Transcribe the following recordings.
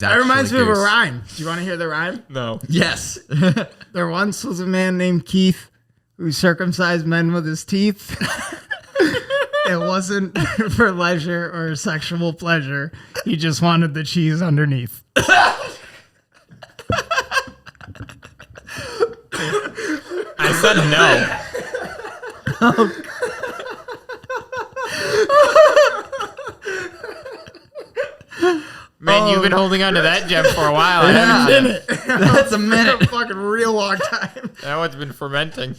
That reminds me of a rhyme. Do you want to hear the rhyme? No. Yes. There once was a man named Keith who circumcised men with his teeth. It wasn't for leisure or sexual pleasure. He just wanted the cheese underneath. I said no. Man, you've been holding on to that gem for a while. Yeah. That's a minute. A fucking real long time. That one's been fermenting.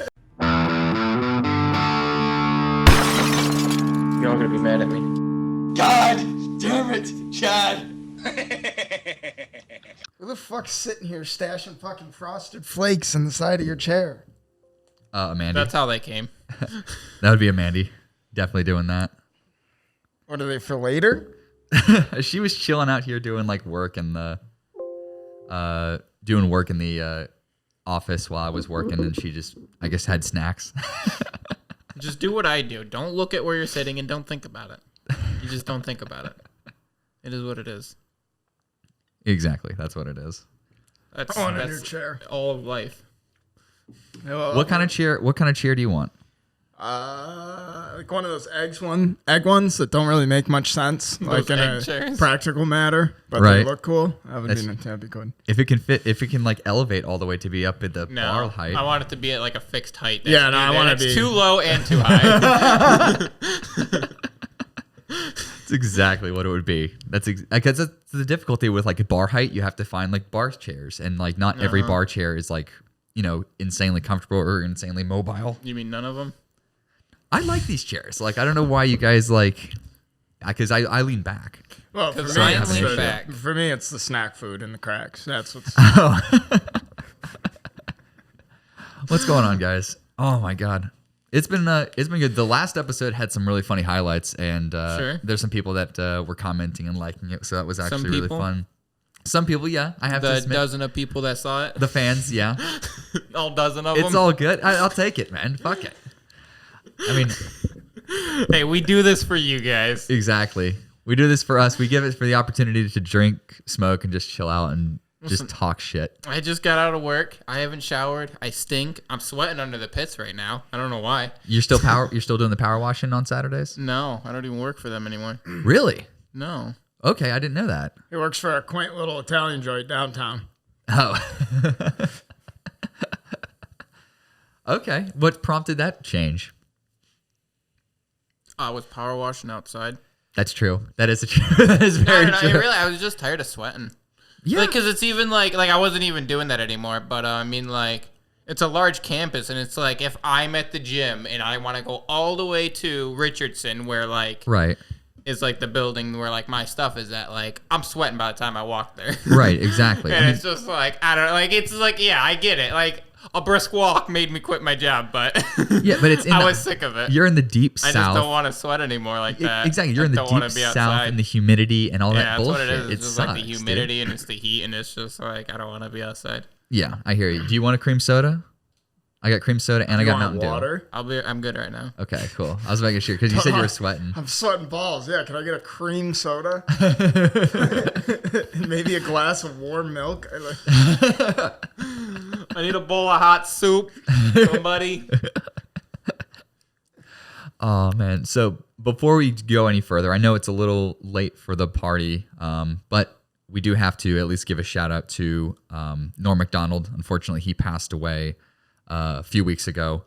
You're all gonna be mad at me. God damn it, Chad. Who the fuck's sitting here stashing fucking frosted flakes in the side of your chair? Amanda. That's how they came. That would be Amanda. Definitely doing that. What are they for later? She was chilling out here doing like work in the office while I was working, and she just, I guess, had snacks. Just do what I do. Don't look at where you're sitting and don't think about it. You just don't think about it. It is what it is. Exactly. That's what it is. That's in your chair. All of life. What kind of chair do you want? Like one of those egg ones that don't really make much sense, like in a chairs. practical matter, but Right. they look cool. That'd be good. If it can like elevate all the way to be up at the bar height. I want it to be at like a fixed height. Yeah, no, I want to be too low and too high. That's exactly what it would be. That's the difficulty with like a bar height. You have to find like bar chairs, and like not every bar chair is like, you know, insanely comfortable or insanely mobile. You mean none of them? I like these chairs. Like, I don't know why you guys like, because I lean back. Well, for Because me, I it's lean the, back. for me, it's the snack food and the cracks. That's what's. What's going on, guys? Oh my god, it's been good. The last episode had some really funny highlights, and Sure. there's some people that were commenting and liking it, so that was actually really people? fun. Some people, yeah, I have to The admit. dozen of people that saw it. The fans, yeah, All dozen of them. it's all good. I'll take it, man. Fuck it. I mean, Hey, we do this for you guys. exactly. We do this for us. We give it for the opportunity to drink, smoke, and just chill out and just talk shit. I just got out of work. I haven't showered. I stink. I'm sweating under the pits right now. I don't know why. You're still doing the power washing on Saturdays? No, I don't even work for them anymore. Really? No. Okay, I didn't know that. He works for a quaint little Italian joint downtown. Oh. Okay. What prompted that change? I was power washing outside. That's true. That is true. That is very true. Really, I was just tired of sweating. Yeah. Because it's even like I wasn't even doing that anymore. But I mean, like, it's a large campus, and it's like if I'm at the gym and I want to go all the way to Richardson, where like Right. is like the building where like my stuff is at, like I'm sweating by the time I walk there. Right. Exactly. And it's just like, I don't know, like it's like, yeah, I get it. Like a brisk walk made me quit my job, but yeah, but it's I was sick of it. You're in the deep I south. just don't want to sweat anymore like that. Exactly. You're in the deep south and the humidity and all that that's bullshit. what it is. It's It just sucks, like the humidity dude. and it's the heat, and it's just like I don't want to be outside. Yeah, I hear you. Do you want a cream soda? I got cream soda and I got Mountain Dew. Water? I'm good right now. Okay, cool. I was making sure because you said you were sweating. I'm sweating balls. Yeah, can I get a cream soda? Maybe a glass of warm milk. I need a bowl of hot soup, somebody. Oh man. So before we go any further, I know it's a little late for the party, but we do have to at least give a shout out to Norm Macdonald. Unfortunately, he passed away a few weeks ago,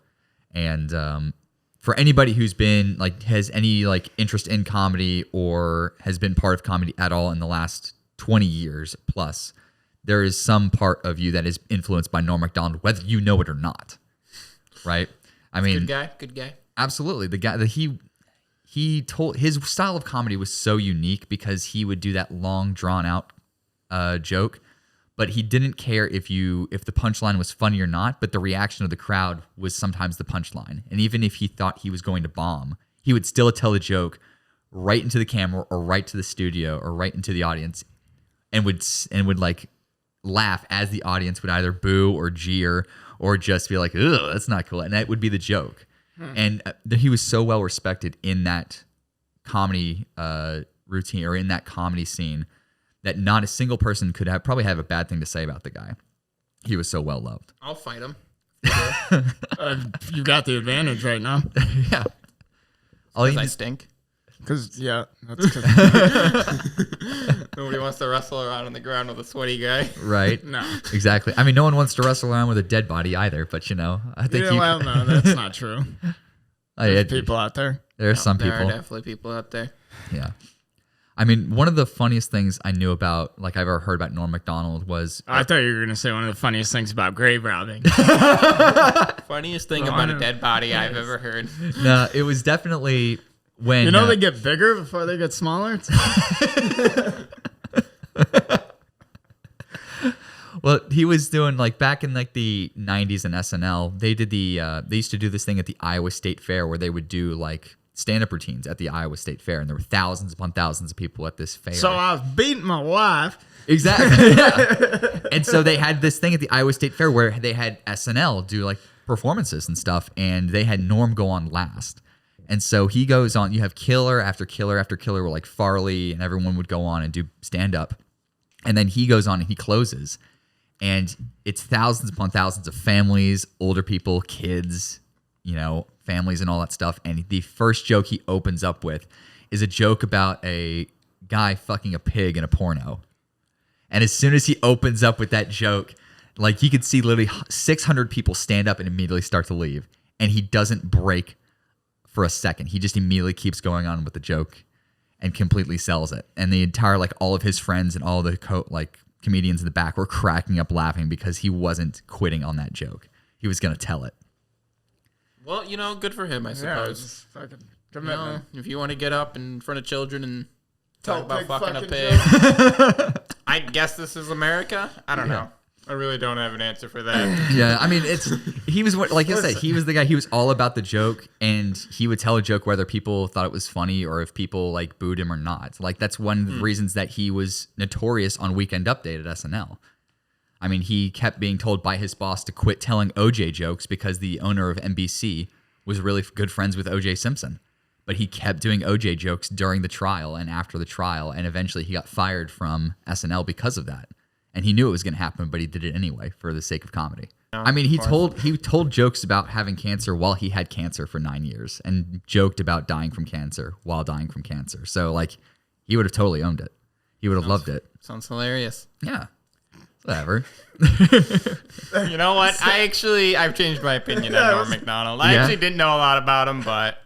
and for anybody who's been like has any like interest in comedy or has been part of comedy at all in the last 20 years plus, there is some part of you that is influenced by Norm Macdonald, whether you know it or not. Right? I mean, Good guy. Absolutely. The guy that he told, his style of comedy was so unique because he would do that long drawn out joke, but he didn't care if the punchline was funny or not, but the reaction of the crowd was sometimes the punchline. And even if he thought he was going to bomb, he would still tell the joke right into the camera or right to the studio or right into the audience and would like laugh as the audience would either boo or jeer or just be like, "Ugh, that's not cool." And that would be the joke. And he was so well respected in that comedy routine or in that comedy scene that not a single person could probably have a bad thing to say about the guy. He was so well loved. I'll fight him. You got the advantage right now. Yeah. All Because you I need- stink. Because, yeah, that's Nobody wants to wrestle around on the ground with a sweaty guy. right. no. Exactly. I mean, no one wants to wrestle around with a dead body either, but I think Yeah, well, no, that's not true. There's people out there. There's some There people. are definitely people out there. Yeah. I mean, one of the funniest things I knew about, like I've ever heard about Norm Macdonald was I thought you were going to say one of the funniest things about grave robbing. Funniest thing about a dead body I've ever heard. no, it was definitely when You know they get bigger before they get smaller? well, he was doing like back in like the 90s in SNL, they did they used to do this thing at the Iowa State Fair where they would do like stand-up routines at the Iowa State Fair, and there were thousands upon thousands of people at this fair. So I was beating my wife. Exactly. Yeah. And so they had this thing at the Iowa State Fair where they had SNL do like performances and stuff, and they had Norm go on last. And so he goes on, you have killer after killer after killer, where like Farley and everyone would go on and do stand up. And then he goes on and he closes. And it's thousands upon thousands of families, older people, kids, families and all that stuff. And the first joke he opens up with is a joke about a guy fucking a pig in a porno. And as soon as he opens up with that joke, like you could see literally 600 people stand up and immediately start to leave. And he doesn't break for a second. He just immediately keeps going on with the joke and completely sells it. And the entire, like all of his friends and all the comedians in the back were cracking up laughing because he wasn't quitting on that joke. He was going to tell it. Well, good for him, I Yeah, suppose. just fucking commitment. If you want to get up in front of children and talk Tell about fucking a fucking pig, I guess this is America. I don't know. I really don't have an answer for that. Yeah, I mean, he was like I said, he was the guy. He was all about the joke, and he would tell a joke whether people thought it was funny or if people like booed him or not. Like that's one of the reasons that he was notorious on Weekend Update at SNL. I mean, he kept being told by his boss to quit telling OJ jokes because the owner of NBC was really good friends with OJ Simpson. But he kept doing OJ jokes during the trial and after the trial, and eventually he got fired from SNL because of that. And he knew it was going to happen, but he did it anyway for the sake of comedy. I mean, he told jokes about having cancer while he had cancer for 9 years, and joked about dying from cancer while dying from cancer. So, like, he would have totally owned it. He would have loved it. Sounds hilarious. Yeah. Whatever. You know what? I've changed my opinion on Norm Macdonald. I actually didn't know a lot about him, but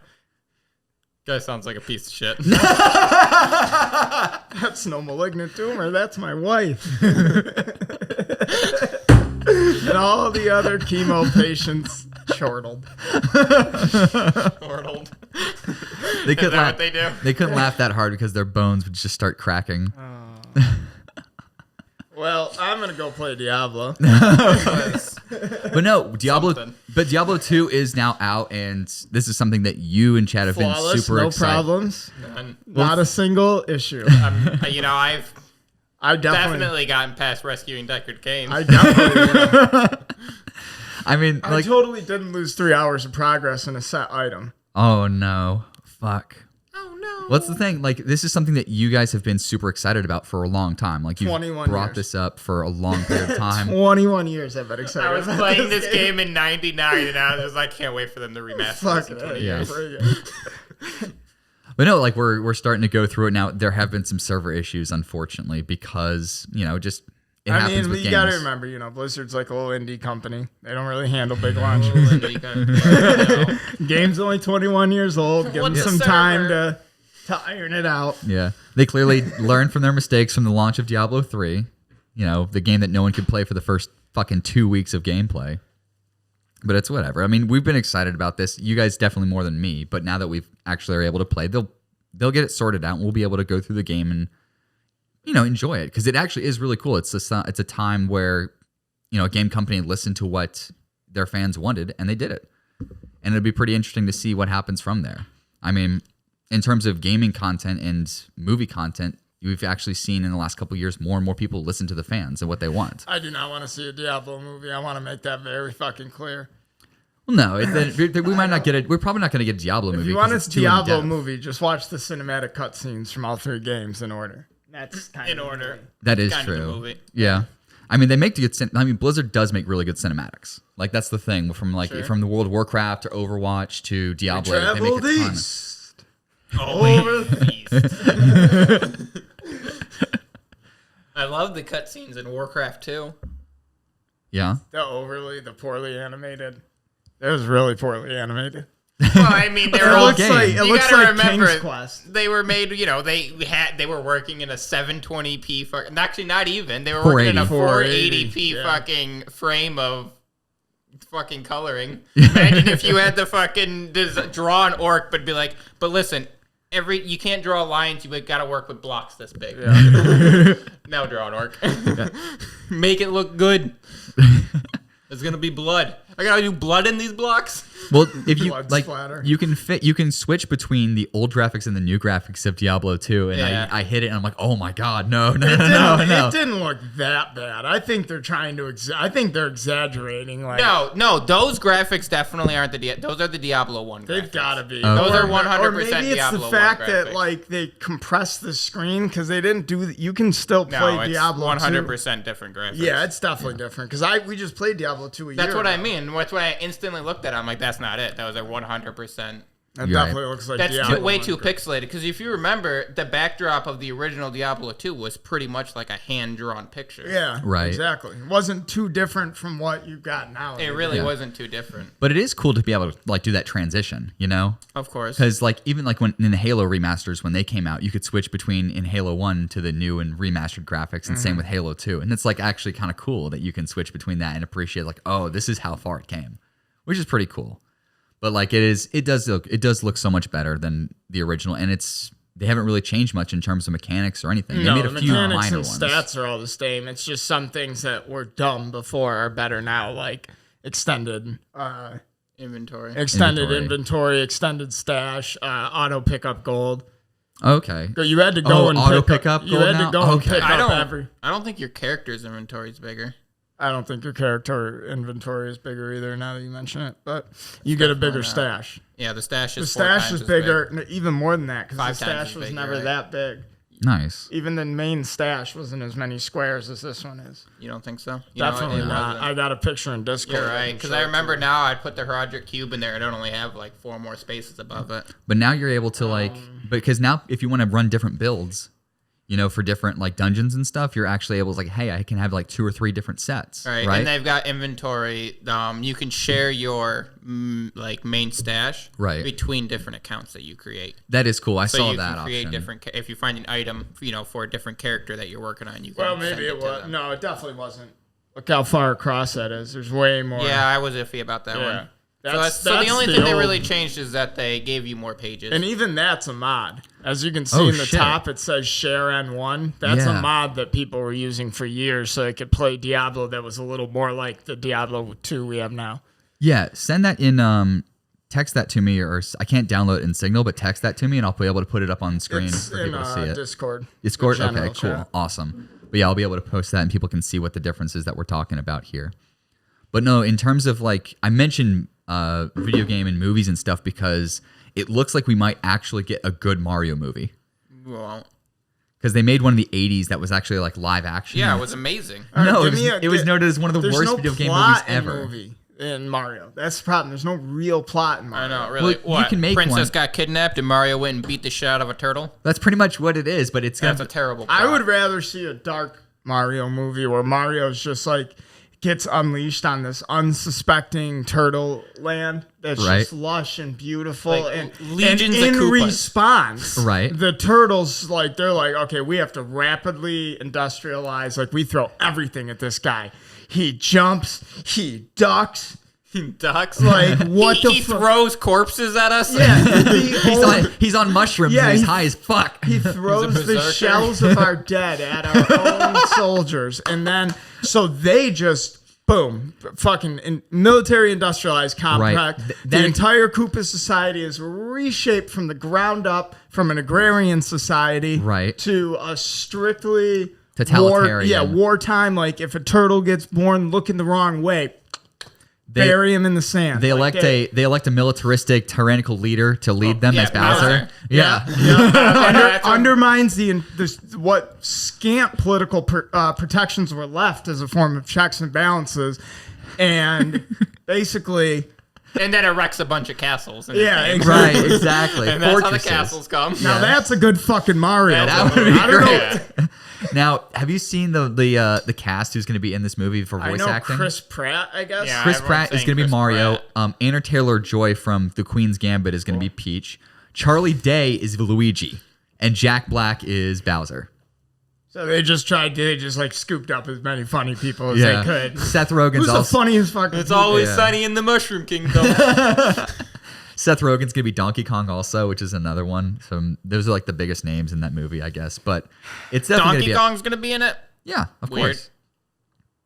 guy sounds like a piece of shit. That's no malignant tumor. That's my wife. And all the other chemo patients chortled. Chortled. They Is couldn't that laugh. what they do? They couldn't laugh that hard because their bones would just start cracking. Well, I'm gonna go play Diablo. But no, Diablo. Something. But Diablo 2 is now out, and this is something that you and Chad have Flawless, been super no excited. problems. And, Not a single issue. I've I definitely gotten past rescuing Deckard Cain. I definitely. I mean, I like, totally didn't lose 3 hours of progress in a set item. oh no, fuck. Oh no. What's the thing? Like, this is something that you guys have been super excited about for a long time. Like, you've 21 brought years. this up for a long period of time. 21 years I've been excited. I was about playing this game in '99, and I was just like, can't wait for them to remaster Fuck this in it. 20 Yeah. years. Bring it. But no, like, we're starting to go through it now. There have been some server issues, unfortunately, because, just it I happens mean, with you gotta games. remember, Blizzard's like a little indie company. They don't really handle big launches. Game's only 21 years old. Give them What's a some time server? to iron it out. Yeah. They clearly learned from their mistakes from the launch of Diablo 3, the game that no one could play for the first fucking 2 weeks of gameplay. But it's whatever. I mean, we've been excited about this. You guys definitely more than me. But now that we've actually are able to play, they'll get it sorted out, and we'll be able to go through the game and enjoy it, because it actually is really cool. It's a time where a game company listened to what their fans wanted, and they did it. And it'll be pretty interesting to see what happens from there. I mean, in terms of gaming content and movie content, we've actually seen in the last couple of years more and more people listen to the fans and what they want. I do not want to see a Diablo movie. I want to make that very fucking clear. Well, no, we might not get it. We're probably not going to get a Diablo movie. If you want 'cause a it's too Diablo in-depth. movie, just watch the cinematic cutscenes from all 3 games in order. That's kind In of order. That is Kind of the true. movie. Yeah. I mean, they make good. Blizzard does make really good cinematics. Like that's the thing from from the World of Warcraft to Overwatch to Diablo. They make a ton. east. Over east. I love the cutscenes in Warcraft 2. Yeah. The poorly animated. It was really poorly animated. Well, I mean, they It were all looks like You gotta remember, King's Quest. they were made. They were working in a 720p. Actually, not even. They were working in a 480p fucking frame of fucking coloring. Imagine if you had the fucking draw an orc, but be like, but listen, you can't draw lines. You got to work with blocks this big. Yeah. Now draw an orc. Make it look good. There's gonna be blood. I gotta do blood in these blocks. Well, if you Blood like, splatter. you can switch between the old graphics and the new graphics of Diablo 2, and Yeah. I hit it and I'm like, oh my god, no. It didn't look that bad. I think they're trying to. I think they're exaggerating. Like No, those graphics definitely aren't those are the Diablo 1 graphics. they've got to be. Those are 100% Or maybe it's Diablo the 1 fact graphics. that like they compressed the screen because they didn't do. You can still play No, it's Diablo 100% different graphics. Yeah, it's definitely different because we just played Diablo 2 a year That's what I ago. mean. That's why I instantly looked at it. I'm like, that's not it. That was a 100%. That You're definitely looks like That's Diablo way 1 too graphics. pixelated. Because if you remember, the backdrop of the original Diablo 2 was pretty much like a hand-drawn picture. Yeah, Right. Exactly. It wasn't too different from what you got now. It really Yeah. wasn't too different. But it is cool to be able to like do that transition, you know? Of course. Because like even like when in the Halo remasters when they came out, you could switch between in Halo 1 to the new and remastered graphics, and same with Halo 2. And it's like actually kind of cool that you can switch between that and appreciate like, oh, this is how far it came, which is pretty cool. But like it does look so much better than the original, and they haven't really changed much in terms of mechanics or anything. They No, made a the few mechanics minor and ones. stats are all the same. It's just some things that were dumb before are better now, like extended Inventory. inventory, extended stash, auto pickup gold. Okay. So you had to go and auto pick pick up You gold had now? to go and Okay. pick I up don't. every. I don't think your character's inventory is bigger. I don't think your character inventory is bigger either. Now that you mention it, but you get a bigger stash. Yeah, the stash The is 4 stash times is as big. bigger, no, even more than that, because the 5 times stash as was big, never you're right. that big. Nice. Even the main stash wasn't as many squares as this one is. You don't think so? You know, Definitely it not. wasn't. I got a picture in Discord. You're I right. can Because show I it to remember you. now I'd put the Roderick Cube in there and it only have like 4 more spaces above it. But now you're able to like, because now if you want to run different builds, you know, for different like dungeons and stuff, you're actually able to like, hey, I can have like 2 or 3 different sets. Right. Right. And they've got inventory. You can share your like main stash Right. between different accounts that you create. That is cool. I So saw you that can create option. different. If you find an item, for a different character that you're working on, you can. Well, send maybe it to was. them. No, it definitely wasn't. Look how far across that is. There's way more. Yeah, I was iffy about that Yeah. one. So the only the thing they old- really changed is that they gave you more pages. And even that's a mod. As you can see Oh, in the shit. top, it says share N1. That's Yeah. a mod that people were using for years so they could play Diablo that was a little more like the Diablo 2 we have now. Yeah, send that in. Text that to me, or I can't download it in Signal, but text that to me, and I'll be able to put it up on the screen It's for in people to see it. Discord. Discord. The Okay, general cool, chat. awesome. But yeah, I'll be able to post that, and people can see what the difference is that we're talking about here. But no, in terms of like, I mentioned video game and movies and stuff because it looks like we might actually get a good Mario movie. well, Because they made one in the 80s that was actually like live action. yeah, it was amazing. All right, No, give it me was noted as one of the there's worst no video game plot movies ever. movie in Mario. That's the problem. There's no real plot in I Mario. know, really. Well, you can make Princess one. got kidnapped and Mario went and beat the shit out of a turtle. That's pretty much what it is, but it's That's gonna a terrible. I plot. would rather see a dark Mario movie where Mario's just like gets unleashed on this unsuspecting turtle land that's Right. just lush and beautiful, Like and legions and of in Koopas. response, Right. the turtles they're like, okay, we have to rapidly industrialize. Like we throw everything at this guy. He jumps, he ducks. Ducks. Like what he the fuck? throws corpses at us. Yeah, he's on mushrooms Yeah, and he's he- high as fuck. He throws the berserker. shells of our dead at our own soldiers, and then so they just boom, fucking military industrialized complex. Right. The Then- entire Koopa society is reshaped from the ground up, from an agrarian society, Right. to a strictly Totalitarian. wartime. Like if a turtle gets born looking the wrong way, bury him in the sand. They elect a militaristic, tyrannical leader to lead them as Bowser. Yeah. Undermines what scant political protections were left as a form of checks and balances, and basically. And then erects a bunch of castles. Right, exactly. And that's how the castles come. Now that's a good fucking Mario. That would be great. Now, have you seen the cast who's going to be in this movie for voice acting? Chris Pratt, I guess. Yeah, Chris Pratt is going to be Mario. Anna Taylor-Joy from The Queen's Gambit is going to be Peach. Charlie Day is Luigi, and Jack Black is Bowser. So they just scooped up as many funny people as they could. Seth Rogen's Who's the funniest fucking It's always sunny in the Mushroom Kingdom. Seth Rogen's gonna be Donkey Kong also, which is another one. So those are like the biggest names in that movie, I guess. But it's definitely Donkey Kong's gonna be in it. Yeah, of course.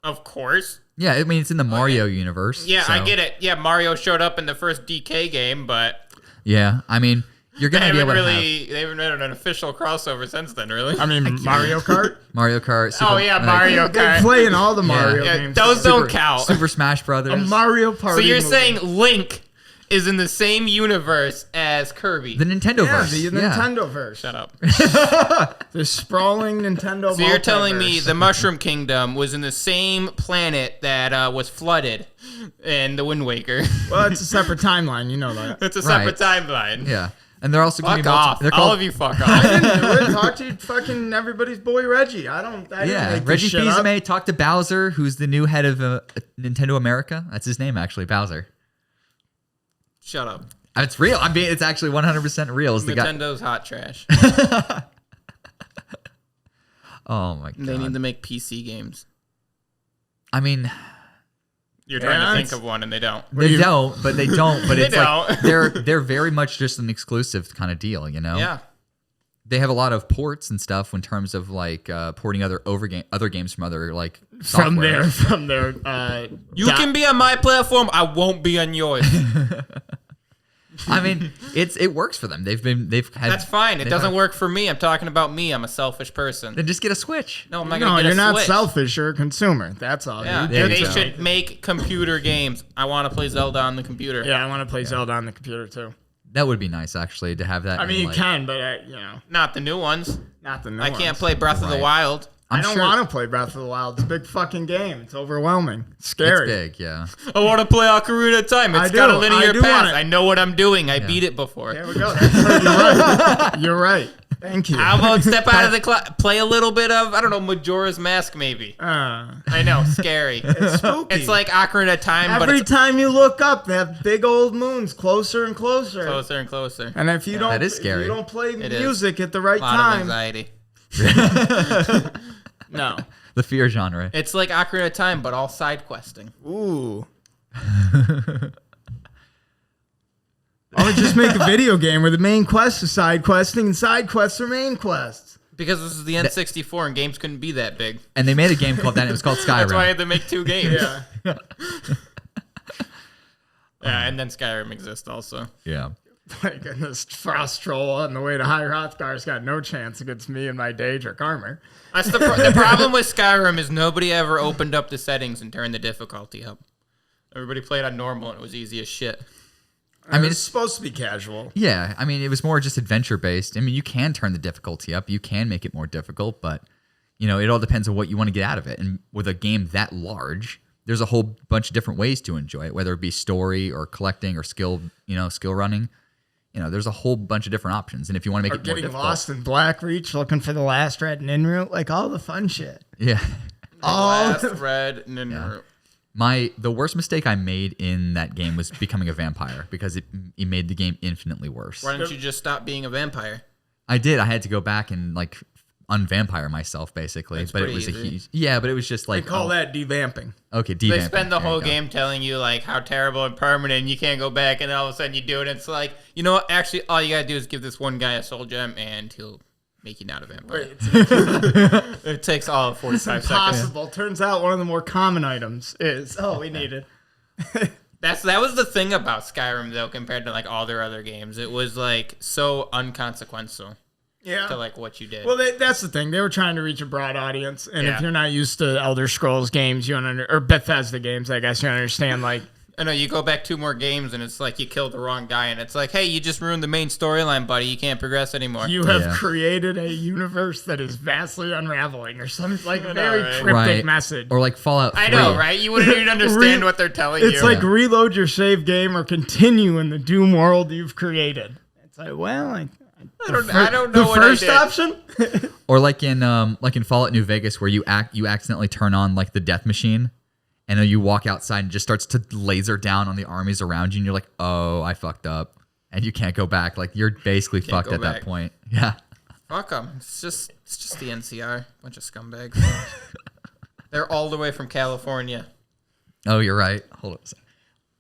Of course. Yeah, I mean it's in the Mario universe. Yeah, so. I get it. Yeah, Mario showed up in the first DK game, but yeah, I mean you're gonna be able to have. They haven't had an official crossover since then, really. I mean, Mario Kart. Mario Kart. Mario Kart. They play in all the Mario games. Those don't count. Super Smash Brothers. A Mario Party. So you're saying Link is in the same universe as Kirby? The Nintendo verse. The Nintendo verse. Shut up. The sprawling Nintendo. So you're telling me the Mushroom Kingdom was in the same planet that was flooded in the Wind Waker? Well, it's a separate timeline. You know that. It's a separate timeline. Yeah. And they're also going to be off. All of you fuck off. I didn't do it. Talk to fucking everybody's boy Reggie. I didn't make Reggie this shit up. Fils-Aimé talked to Bowser, who's the new head of Nintendo America. That's his name, actually, Bowser. Shut up. It's real. I mean, it's actually 100% real. Nintendo hot trash. Oh my god. They need to make PC games. I mean, you're trying to think of one and they don't. But they don't. But They it's like they're very much just an exclusive kind of deal, you know? Yeah. They have a lot of ports and stuff in terms of like porting other games from other like software. From their You can be on my platform, I won't be on yours. I mean, it works for them. They've had. That's fine. It doesn't work for me. I'm talking about me. I'm a selfish person. Then just get a Switch. No, I'm not gonna get a Switch. No, you're not selfish. You're a consumer. That's all. Yeah, they should make computer games. I want to play Zelda on the computer. Yeah, I want to play Zelda on the computer too. That would be nice, actually, to have that. I mean, you can, but you know, not the new ones. Not the new ones. I can't play Breath of the Wild. I don't want to play Breath of the Wild. It's a big fucking game. It's overwhelming. Scary. It's big, yeah. I want to play Ocarina of Time. It's got a linear path. I know what I'm doing. I beat it before. There we go. You're right. You're right. Thank you. How about step out of the class, play a little bit of, I don't know, Majora's Mask maybe. I know, scary. It's spooky. It's like Ocarina of Time, but every time you look up, they have big old moons closer and closer. Closer and closer. And if you don't, that is scary. If you don't play music at the right a lot time. of anxiety. No. The fear genre. It's like Ocarina of Time, but all side questing. Ooh. I would just make a video game where the main quest is side questing and side quests are main quests. Because this is the N64 and games couldn't be that big. And they made a game called that. And it was called Skyrim. That's why I had to make 2 games. Yeah. Yeah, and then Skyrim exists also. Yeah. My goodness, Frost Troll on the way to High Hrothgar's got no chance against me and my Daedric armor. That's the problem with Skyrim is nobody ever opened up the settings and turned the difficulty up. Everybody played on normal and it was easy as shit. I mean, it's supposed to be casual. Yeah, I mean, it was more just adventure based. I mean, you can turn the difficulty up, you can make it more difficult, but you know, it all depends on what you want to get out of it. And with a game that large, there's a whole bunch of different ways to enjoy it, whether it be story or collecting or skill running. You know, there's a whole bunch of different options. And if you want to make it more difficult, getting lost in Blackreach, looking for the last red Ninroot, like all the fun shit. Yeah. Last red Ninroot. The worst mistake I made in that game was becoming a vampire because it made the game infinitely worse. Why didn't you just stop being a vampire? I did. I had to go back and like unvampire myself basically. That's but it was easy. but it was just like They call that devamping. Okay, devamping. They spend the whole game telling you like how terrible and permanent and you can't go back, and then all of a sudden you do it and it's like, you know what, actually all you gotta do is give this one guy a soul gem and he'll make you not a vampire. It takes all of 45 seconds. Impossible. Turns out one of the more common items is we need it. That was the thing about Skyrim though, compared to like all their other games. It was like so unconsequential. Yeah. To like what you did. Well, that's the thing. They were trying to reach a broad audience, and if you're not used to Elder Scrolls games, or Bethesda games, I guess you understand. Like I know you go back 2 more games and it's like you killed the wrong guy and it's like, hey, you just ruined the main storyline, buddy. You can't progress anymore. You have created a universe that is vastly unraveling, or some like very cryptic message. Or like Fallout 3. I know, right? You wouldn't even understand what they're telling you. It's like reload your save game or continue in the Doom world you've created. It's like, well, I don't know the what first I did. option. Or like in Fallout New Vegas, where you accidentally turn on like the death machine, and then you walk outside and it just starts to laser down on the armies around you, and you're like, oh, I fucked up, and you can't go back. Like you're basically fucked at that point. Yeah. Fuck them. It's just the NCR, bunch of scumbags. They're all the way from California. Oh, you're right. Hold on a second.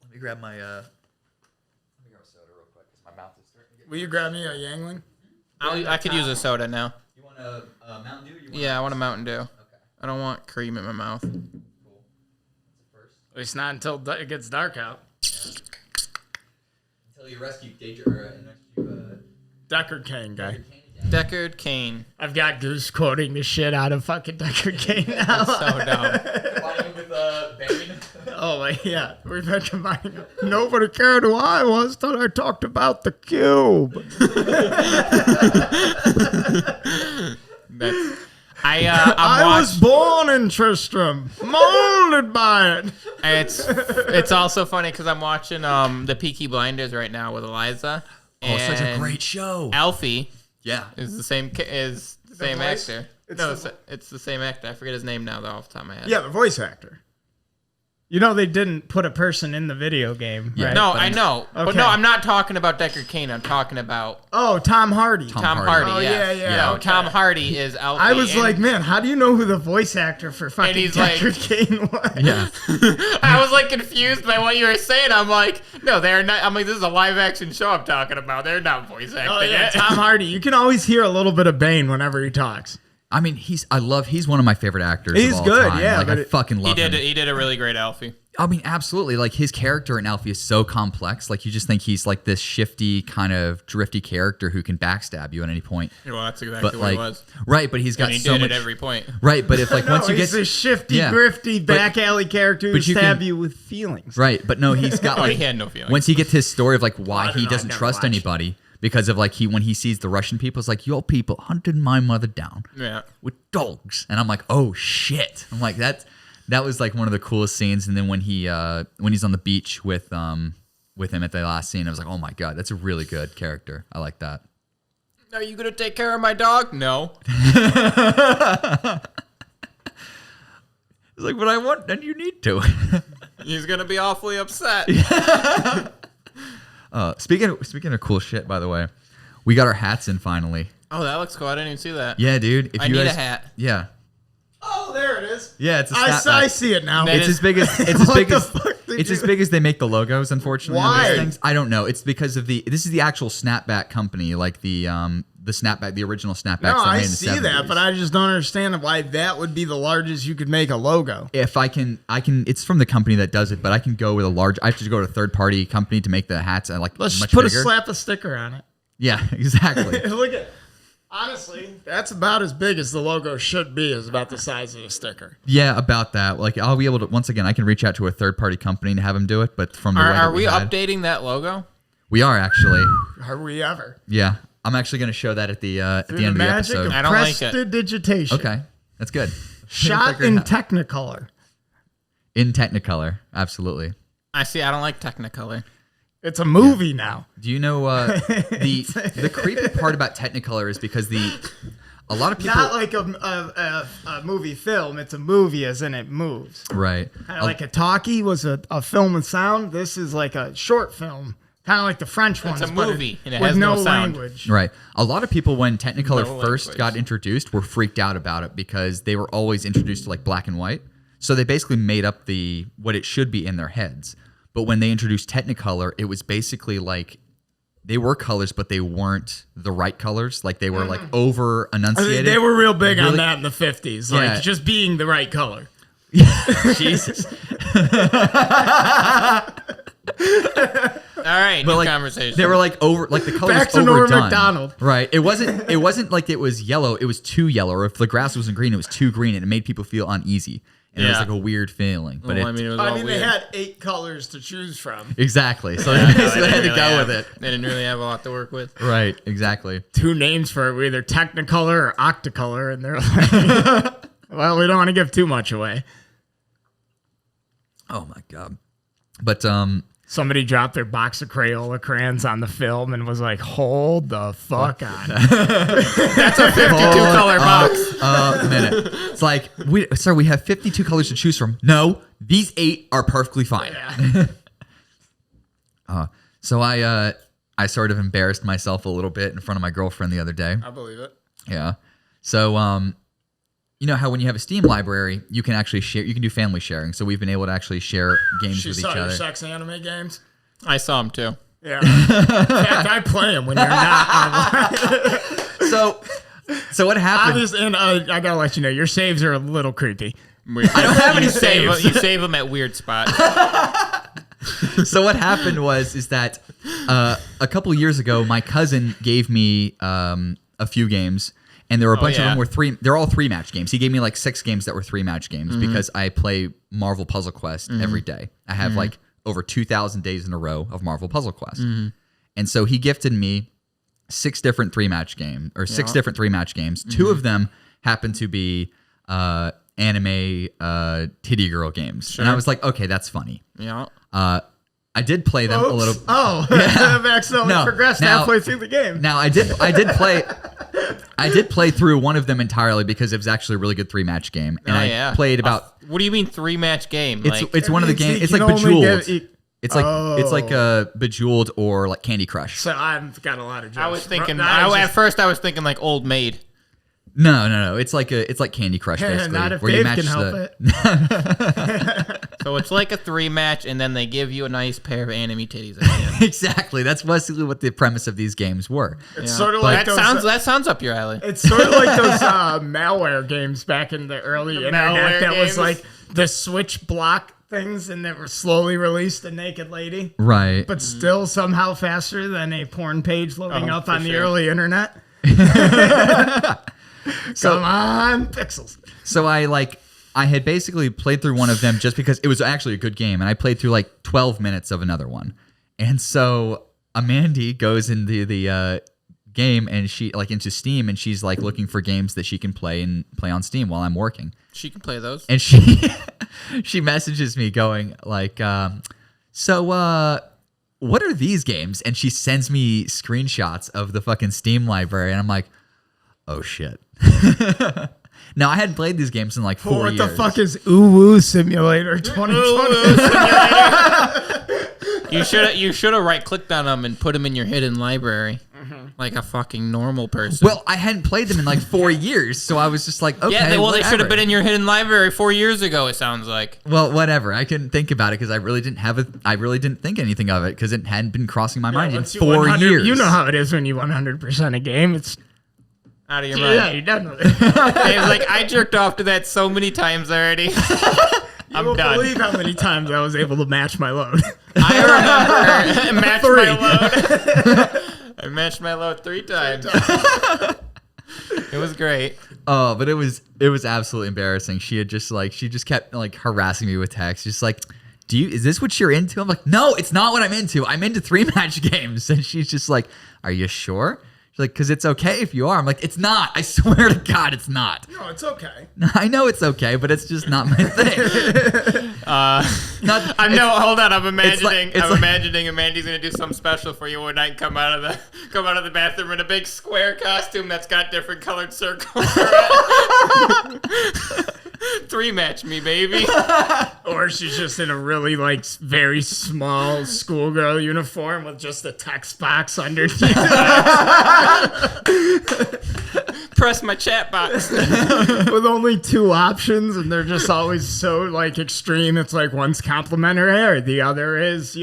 Let me grab my soda real quick because my mouth is starting to get. Will you grab me a Yangling? I could use a soda now. You want a Mountain Dew? Yeah, I want a Mountain Dew. Okay. I don't want cream in my mouth. Cool. That's the first. At least not until it gets dark out. Yeah. Until you rescue Deckard Cain guy. Deckard Cain. I've got Goose quoting the shit out of fucking Deckard Cain now. That's so dumb. Combining with Bane. Oh, like, yeah. We've been combining them. Nobody cared who I was till I talked about the cube. I was born in Tristram, molded by it. It's also funny because I'm watching the Peaky Blinders right now with Eliza. Oh, such a great show. Alfie. Yeah. Is the same actor. It's the same actor. I forget his name now though off the top of my head. Yeah, the voice actor. You know they didn't put a person in the video game, Yeah. right? No, I know. Okay. But no, I'm not talking about Deckard Cain. I'm talking about Oh, Tom Hardy. Tom Hardy. Oh, yes. yeah. No, Okay. Tom Hardy is Alfie. I was like, man, how do you know who the voice actor for fucking he's like- Deckard Cain was? Yeah. I was like confused by what you were saying. I'm like, no, they're not. I'm like, this is a live action show I'm talking about. They're not voice acting. Oh, yeah, it. Tom Hardy. You can always hear a little bit of Bane whenever he talks. I mean, he's one of my favorite actors. He's of all good, time. yeah, Like but I fucking love him. He did a really great Alfie. I mean, absolutely. Like his character in Alfie is so complex. Like you just think he's like this shifty, kind of drifty character who can backstab you at any point. Well, that's exactly But what like, it was. right? But he's got And he so did much. at every point. Right, but if like once you he's get a shifty, Yeah. grifty, But- back alley character who but you stab can- you with feelings. right, but no, he's got Oh, like he had no feelings. once he gets his story of like I why don't he know, doesn't I've never trust watched. anybody because of like when he sees the Russian people, it's like your people hunted my mother down Yeah. with dogs, and I'm like, oh shit! I'm like that was like one of the coolest scenes. And then when he's on the beach with him at the last scene, I was like, oh my god, that's a really good character. I like that. Are you gonna take care of my dog? No. It's like, but I want, and you need to. He's gonna be awfully upset. Speaking of cool shit, by the way, we got our hats in finally. Oh, that looks cool. I didn't even see that. Yeah, dude. If I you need guys, a hat. Yeah, Oh, there it is. yeah. It's a I snapback. see it now. That It's is- as big as it's as What big the as fuck did it's you- as big as they make the logos. Unfortunately, on Why? these things. I don't know. It's because of this is the actual snapback company, like the snapback, the original snapbacks. No, that were I made in the see 70s. that, but I just don't understand why that would be the largest you could make a logo. If I can. It's from the company that does it, but I can go with a large. I have to go to a third party company to make the hats. I like Let's much just put bigger. slap a sticker on it. Yeah, exactly. Look at. Honestly, that's about as big as the logo should be. Is about the size of the sticker. Yeah, about that. Like I'll be able to once again. I can reach out to a third party company and have them do it. But from the way that Are we had, updating that logo? we are actually. Are we ever? Yeah, I'm actually going to show that at the end of the magic episode. of I don't like it. prestidigitation. Okay, that's good. Shot Figure it in out. Technicolor. In Technicolor, absolutely. I see. I don't like Technicolor. It's a movie now. Do you know the creepy part about Technicolor is because a lot of people Not like a movie film. It's a movie as in it moves. right. Kind of like a talkie was a film with sound. This is like a short film. Kind of like the French ones. a but movie, and it with has no sound. language. Right. A lot of people, when Technicolor No first language. got introduced, were freaked out about it because they were always introduced to like black and white. So they basically made up what it should be in their heads. But when they introduced Technicolor, it was basically like they were colors, but they weren't the right colors. Like they were like over I enunciated. mean, they were real big on Really- that in the 50s. Yeah. Like just being the right color. Jesus. All right, But new like conversation. they were like over, like the color Back was to Norm overdone. Macdonald. Right. It wasn't like it was yellow. It was too yellow. Or if the grass wasn't green, it was too green, and it made people feel uneasy. and it was like a weird feeling. But Well, it was all they weird. had 8 colors to choose from. exactly. So they basically had to go with it. They didn't really have a lot to work with. Right. Exactly. 2 names for it, either Technicolor or Octacolor, and they're like, well, we don't want to give too much away. Oh my god. But Somebody dropped their box of Crayola crayons on the film and was like, hold the fuck on. That's a 52-color box. a minute. It's like, sir, we have 52 colors to choose from. No, these 8 are perfectly fine. Yeah. So I sort of embarrassed myself a little bit in front of my girlfriend the other day. I believe it. Yeah. So you know how when you have a Steam library, you can actually share. You can do family sharing. So we've been able to actually share games with each Your other. sex anime games? I saw them too. Yeah. In fact, I play them when you're not online. So what happened? Obviously, and I gotta let you know, your saves are a little creepy. I don't have any saves. You save them at weird spots. So what happened is that a couple years ago, my cousin gave me a few games. And there were a bunch of them were they're all 3-match games. He gave me like 6 games that were 3-match games because I play Marvel Puzzle Quest every day. I have like over 2,000 days in a row of Marvel Puzzle Quest. And so he gifted me 6 different 3-match games or 6 different 3-match games. 2 of them happened to be anime titty girl games. Sure. And I was like, okay, that's funny. Yeah. I did play them a little. Oh, I've accidentally progressed halfway through the game. Now I did play through one of them entirely because it was actually a really good 3-match game, and I played about. What do you mean 3-match game? It's one of the games. It's like Bejeweled. It's like a Bejeweled or like Candy Crush. So I've got a lot of jokes. I was thinking. At first, I was thinking like Old Maid. No. It's like Candy Crush basically. Not if where Dave you match can help it. So it's like a 3-match, and then they give you a nice pair of anime titties at the end. Exactly. That's basically what the premise of these games were. It's sort of like that sounds up your alley. It's sort of like those malware games back in the early internet that was like the switch block things, and that were slowly released a naked lady, right? But still somehow faster than a porn page loading up on the early internet. Come on, pixels. So I had basically played through one of them just because it was actually a good game, and I played through like 12 minutes of another one. And so Amandy goes into the game and she into Steam, and she's like looking for games that she can play on Steam while I'm working. She can play those. And she messages me going like, so what are these games? And she sends me screenshots of the fucking Steam library, and I'm like, oh shit. Now, I hadn't played these games in like 4 years. What the fuck is Uwu Simulator 2020? You should have right-clicked on them and put them in your hidden library, like a fucking normal person. Well, I hadn't played them in like 4 years, so I was just like, okay, they should have been in your hidden library 4 years ago. It sounds like. Well, whatever. I couldn't think about it because I really didn't think anything of it because it hadn't been crossing my mind in 4 years. You know how it is when you 100% a game. It's out of your mind. Yeah, you definitely. It's like I jerked off to that so many times already. I'm done. I believe how many times I was able to match my load. I remember my load. I matched my load 3 times. It was great. Oh, but it was absolutely embarrassing. She just kept like harassing me with texts, just like, is this what you're into? I'm like, no, it's not what I'm into. I'm into 3-match games. And she's just like, are you sure? She's like, because it's okay if you are. I'm like, it's not. I swear to God, it's not. No, it's okay. I know it's okay, but it's just not my thing. Hold on. I'm imagining Amandy's gonna do something special for you one night. Come out of the bathroom in a big square costume that's got different colored circles. 3-match me, baby. Or she's just in a really like very small schoolgirl uniform with just a text box underneath. Press my chat box with only 2 options, and they're just always so like extreme. It's like one's complimentary, or the other is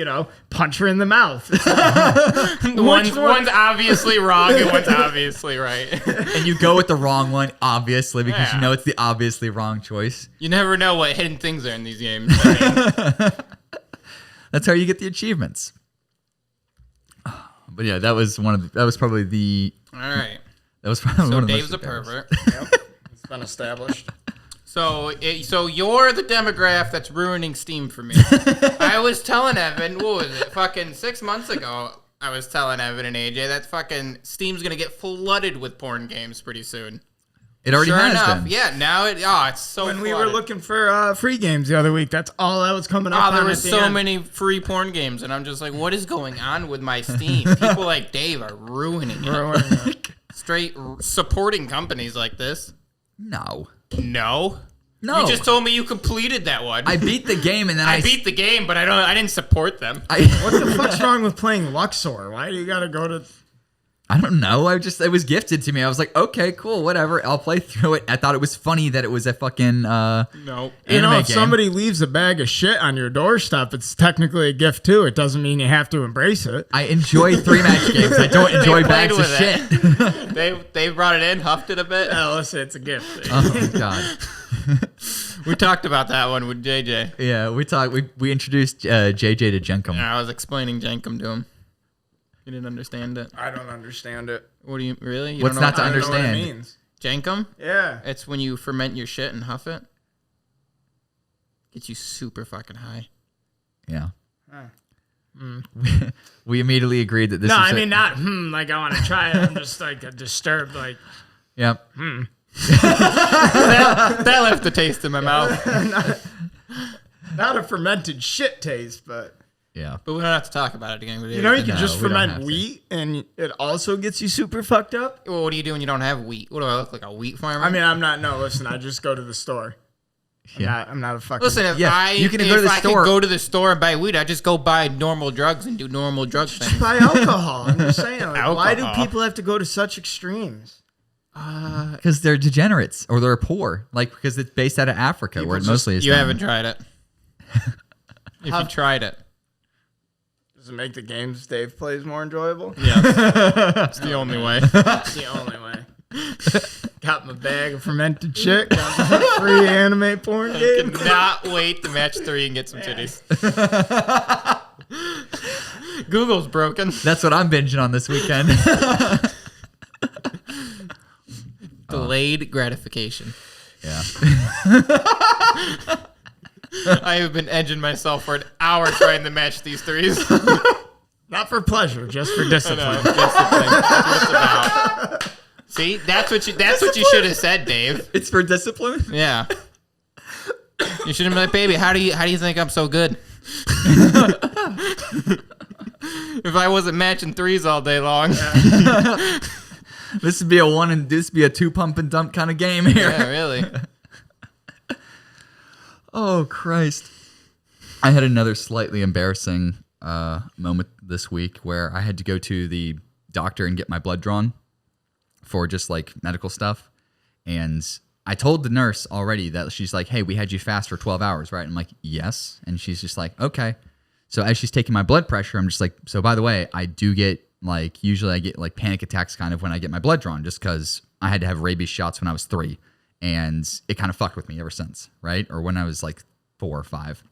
punch her in the mouth. One's obviously wrong and one's obviously right. And you go with the wrong one, obviously, because you know it's the obviously wrong choice. You never know what hidden things are in these games. That's how you get the achievements. But yeah, that was probably the. All right. That was probably one of the Dave's a pervert. Yep. It's been established. So you're the demographic that's ruining Steam for me. I was telling Evan, what was it? Fucking 6 months ago, I was telling Evan and AJ that fucking Steam's gonna get flooded with porn games pretty soon. It already Sure has enough, been. yeah. Now it's so. When flooded. we were looking for free games the other week, that's all that was coming up. There on was at the so end. many free porn games, and I'm just like, what is going on with my Steam? People like Dave are ruining it. Straight supporting companies like this. No. No. No. You just told me you completed that one. I beat the game and then I beat the game, but I didn't support them. What the fuck's wrong with playing Luxor? Why do you gotta go to? I don't know. It was gifted to me. I was like, okay, cool, whatever. I'll play through it. I thought it was funny that it was a fucking No. You know, anime if game. somebody leaves a bag of shit on your doorstep, it's technically a gift too. It doesn't mean you have to embrace it. I enjoy 3-match games. I don't enjoy played bags of with shit. They brought it in, huffed it a bit. Oh, listen, it's a gift. Oh god. We talked about that one with JJ. Yeah, we introduced JJ to Jenkum. And I was explaining Jenkum to him. He didn't understand it. I don't understand it. What do you really? You What's don't know not to I don't know what it understand? means. Jenkum? Yeah. It's when you ferment your shit and huff it. Gets you super fucking high. Yeah. We immediately agreed that this No, is I mean not like I want to try it. I'm just like disturbed. Like Yep. That left a taste in my mouth. not a fermented shit taste, but Yeah. But we don't have to talk about it again. you know you can No, just we don't have ferment to. wheat and it also gets you super fucked up. Well, what do you do when you don't have wheat? What do I look like, a wheat farmer? I mean, I'm not. No, listen. I just go to the store. I'm not a fucking. listen, if Yeah, you can go to the I store. could go to the store and buy weed, I just go buy normal drugs and do normal drug things. buy alcohol. I'm just saying. Like, why do Alcohol. people have to go to such extremes? Because they're degenerates or they're poor. Like because it's based out of Africa where it mostly is. You done. haven't tried it. If you tried it. Does it make the games Dave plays more enjoyable? Yeah. That's the only way. That's the only way. Got my bag of fermented shit. Got my free anime porn game. Cannot wait to match 3 and get some titties. Google's broken. That's what I'm binging on this weekend. Delayed gratification. Yeah. I have been edging myself for an hour trying to match these 3s. Not for pleasure, just for discipline. Discipline. That's what it's about. See, that's what you should have said, Dave. It's for discipline. Yeah. You should have been like, baby, how do you think I'm so good? If I wasn't matching 3s all day long. This would be a 2 pump and dump kind of game here. Yeah, really. Oh Christ! I had another slightly embarrassing moment this week where I had to go to the doctor and get my blood drawn for just like medical stuff, and I told the nurse already that she's like, "Hey, we had you fast for 12 hours, right?" I'm like, "Yes," and she's just like, "Okay." So as she's taking my blood pressure, I'm just like, "So by the way, I do get like usually I get like panic attacks kind of when I get my blood drawn, just because I had to have rabies shots when I was 3." And it kind of fucked with me ever since, right? Or when I was like 4 or 5.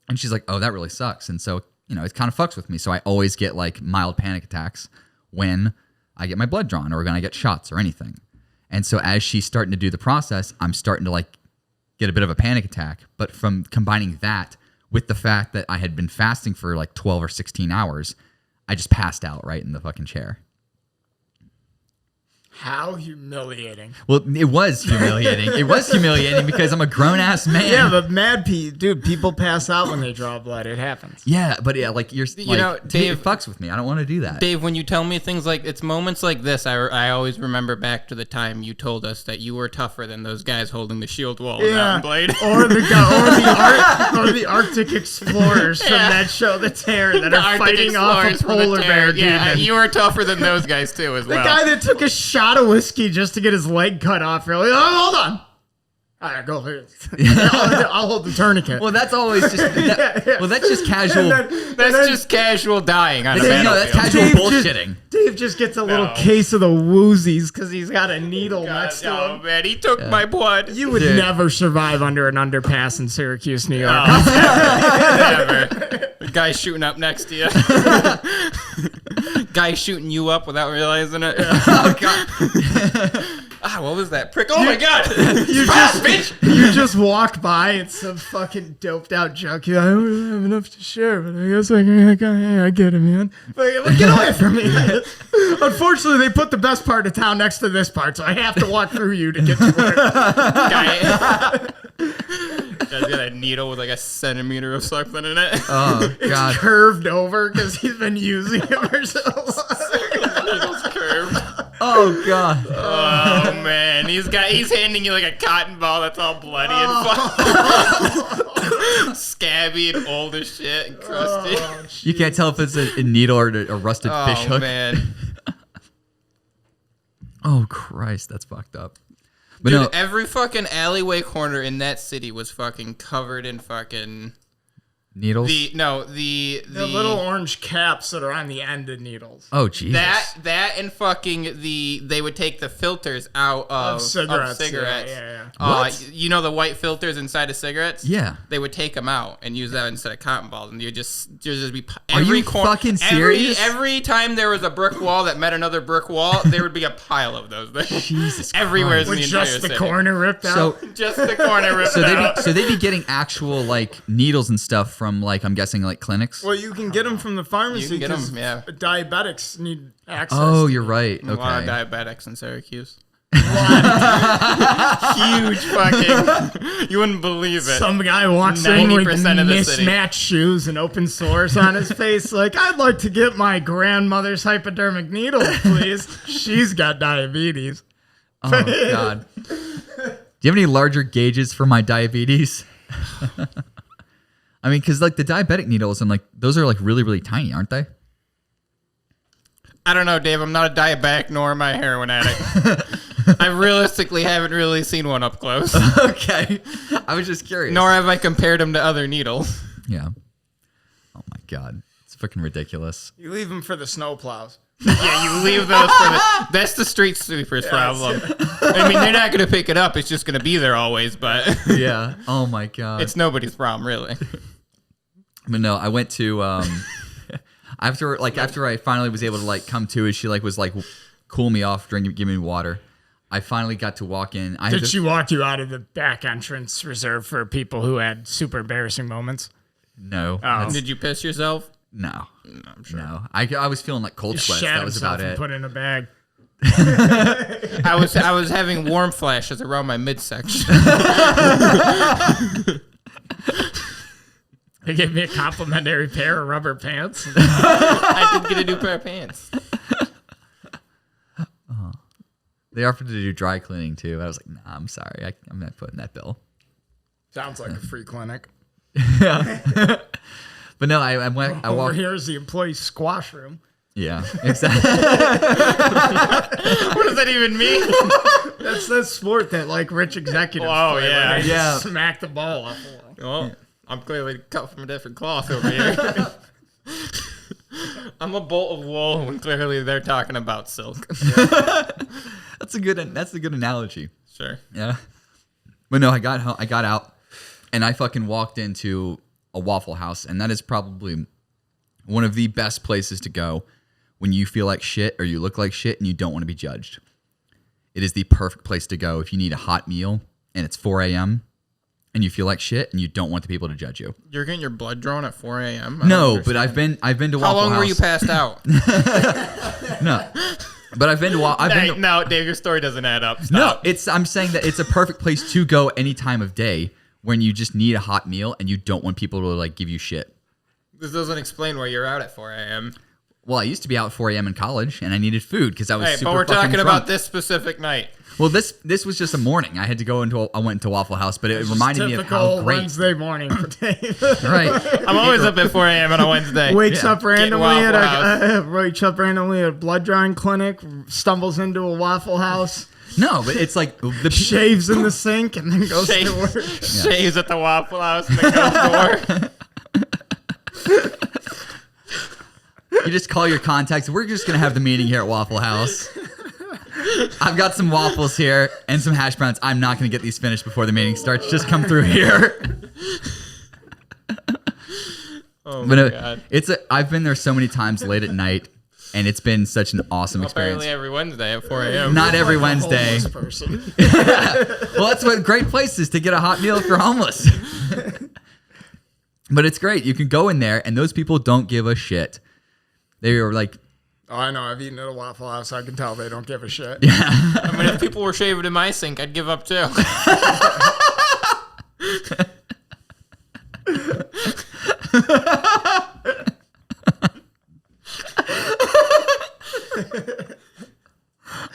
And she's like, oh, that really sucks. And so, it kind of fucks with me. So I always get like mild panic attacks when I get my blood drawn or when I get shots or anything. And so as she's starting to do the process, I'm starting to like get a bit of a panic attack. But from combining that with the fact that I had been fasting for like 12 or 16 hours, I just passed out right in the fucking chair. How humiliating. Well, it was humiliating. It was humiliating because I'm a grown-ass man. Yeah, but dude, people pass out when they draw blood. It happens. Yeah, but yeah, like you're, You know, Dave- it fucks with me. I don't want to do that. Dave, when you tell me things like, it's moments like this, I always remember back to the time you told us that you were tougher than those guys holding the shield wall in Mountain Blade. or the Arctic explorers from that show, The Terror, that are fighting off a Explorers from the polar Terror. bear. Dude, Yeah, and you were tougher than those guys too as the well. guy that took a shot of whiskey just to get his leg cut off. You're like, oh, hold on. All right, go ahead. I'll hold the tourniquet. Well, that's always just. Well, that's just casual. That's just casual dying on a no, battlefield. that's casual Dave bullshitting. Dave just gets a little No. case of the woozies because he's got a needle next to Oh him. man, he took my blood. You would Dude. never survive under an underpass in Syracuse, New York. Never. The guy shooting up next to you. Guy shooting you up without realizing it. Oh god. what was that prick? Oh my god! You just walk by, it's some fucking doped out junkie. I don't really have enough to share, but I guess I get it, man. But get away from me. Unfortunately, they put the best part of town next to this part, so I have to walk through you to get to work. Guy's got a needle with like a centimeter of something in it. Oh god. It's curved over because he's been using it for so long. Needle's curved. Oh god. Oh man, he's handing you like a cotton ball that's all bloody and scabby and old as shit and crusty. You can't tell if it's a needle or a rusted fish hook. Oh man. Oh Christ, that's fucked up. But Dude, no, every fucking alleyway corner in that city was fucking covered in fucking needles. the little orange caps that are on the end of needles. Oh Jesus. that and fucking they would take the filters out of cigarettes. Yeah. What? You know the white filters inside of cigarettes? Yeah. They would take them out and use that instead of cotton balls, and you'd just be Are you fucking serious? Every time there was a brick wall that met another brick wall, there would be a pile of those things. Jesus Everywhere in Christ. the With entire just the city. corner ripped out. So Just the corner ripped out. so they'd be getting actual like needles and stuff from like I'm guessing like clinics. Well, you can get them from the pharmacy. You can get 'em, 'cause yeah. Diabetics need access. Oh, to you're right. A lot of Okay. diabetics in Syracuse. Huge fucking. You wouldn't believe it. Some guy walks in with 90% of the city. mismatched shoes and open sores on his face. Like, I'd like to get my grandmother's hypodermic needle, please. She's got diabetes. Oh god. Do you have any larger gauges for my diabetes? I mean, because like the diabetic needles and like those are like really really tiny, aren't they? I don't know, Dave. I'm not a diabetic, nor am I a heroin addict. I realistically haven't really seen one up close. Okay. I was just curious. Nor have I compared them to other needles. Yeah. Oh my god. It's fucking ridiculous. You leave them for the snowplows. Yeah, you leave those for that's the street sweeper's problem. I mean, they're not going to pick it up. It's just going to be there always, but Yeah. Oh my god. it's nobody's problem, really. But no, I went to after I finally was able to like come to it, she like was like cool me off, give me water. I finally got to walk in. Did she walk you out of the back entrance reserved for people who had super embarrassing moments? No. Oh. Did you piss yourself? No. I'm sure. No. I was feeling like cold sweats. Shat That was himself about and it. put in a bag. I was having warm flashes around my midsection. They gave me a complimentary pair of rubber pants. I did get a new pair of pants. They offered to do dry cleaning too. I was like, nah, I'm sorry. I'm not putting that bill. Sounds like a free clinic. But no, I went. I Over walked. here is the employee squash room. Yeah, exactly. What does that even mean? That's that sport that like rich executives Oh, play, yeah. where they Yeah. smack the ball up. Well, I'm clearly cut from a different cloth over here. I'm a bolt of wool when clearly they're talking about silk. That's a good analogy. Sure. Yeah. But no, I got out, and I fucking walked into a Waffle House, and that is probably one of the best places to go when you feel like shit or you look like shit and you don't want to be judged. It is the perfect place to go if you need a hot meal and it's 4 a.m. and you feel like shit and you don't want the people to judge you. You're getting your blood drawn at 4 a.m.? No, but I've been to Waffle House. How long were you passed out? No. But I've been to No, Dave, your story doesn't add up. No, Stop. I'm saying that it's a perfect place to go any time of day when you just need a hot meal and you don't want people to like give you shit. This doesn't explain why you're out at 4 a.m. Well, I used to be out at 4 a.m. in college and I needed food because I was Hey, super but we're fucking talking drunk. about this specific night. Well, this was just a morning. I had to go I went to Waffle House, but it reminded me of Typical how great. Wednesday morning for Dave. Right. I'm always up at 4 a.m. on a Wednesday. Wakes Yeah. up randomly Waffle at a blood drawing clinic, stumbles into a Waffle House, No, but it's like the shaves in the sink, and then goes Shave- to work. Shaves at the Waffle House and then goes to work. you just call your contacts. We're just gonna have the meeting here at Waffle House. I've got some waffles here and some hash browns. I'm not gonna get these finished before the meeting starts. Just come through here. Oh But my God. I've been there so many times late at night, and it's been such an awesome Apparently experience. every Wednesday at 4 a.m. Not every Wednesday. Person. Well, that's what great place is to get a hot meal if you're homeless. But it's great. You can go in there, and those people don't give a shit. They are like, Oh, I know. I've eaten at a Waffle House. I can tell they don't give a shit. I mean, if people were shaving in my sink, I'd give up too.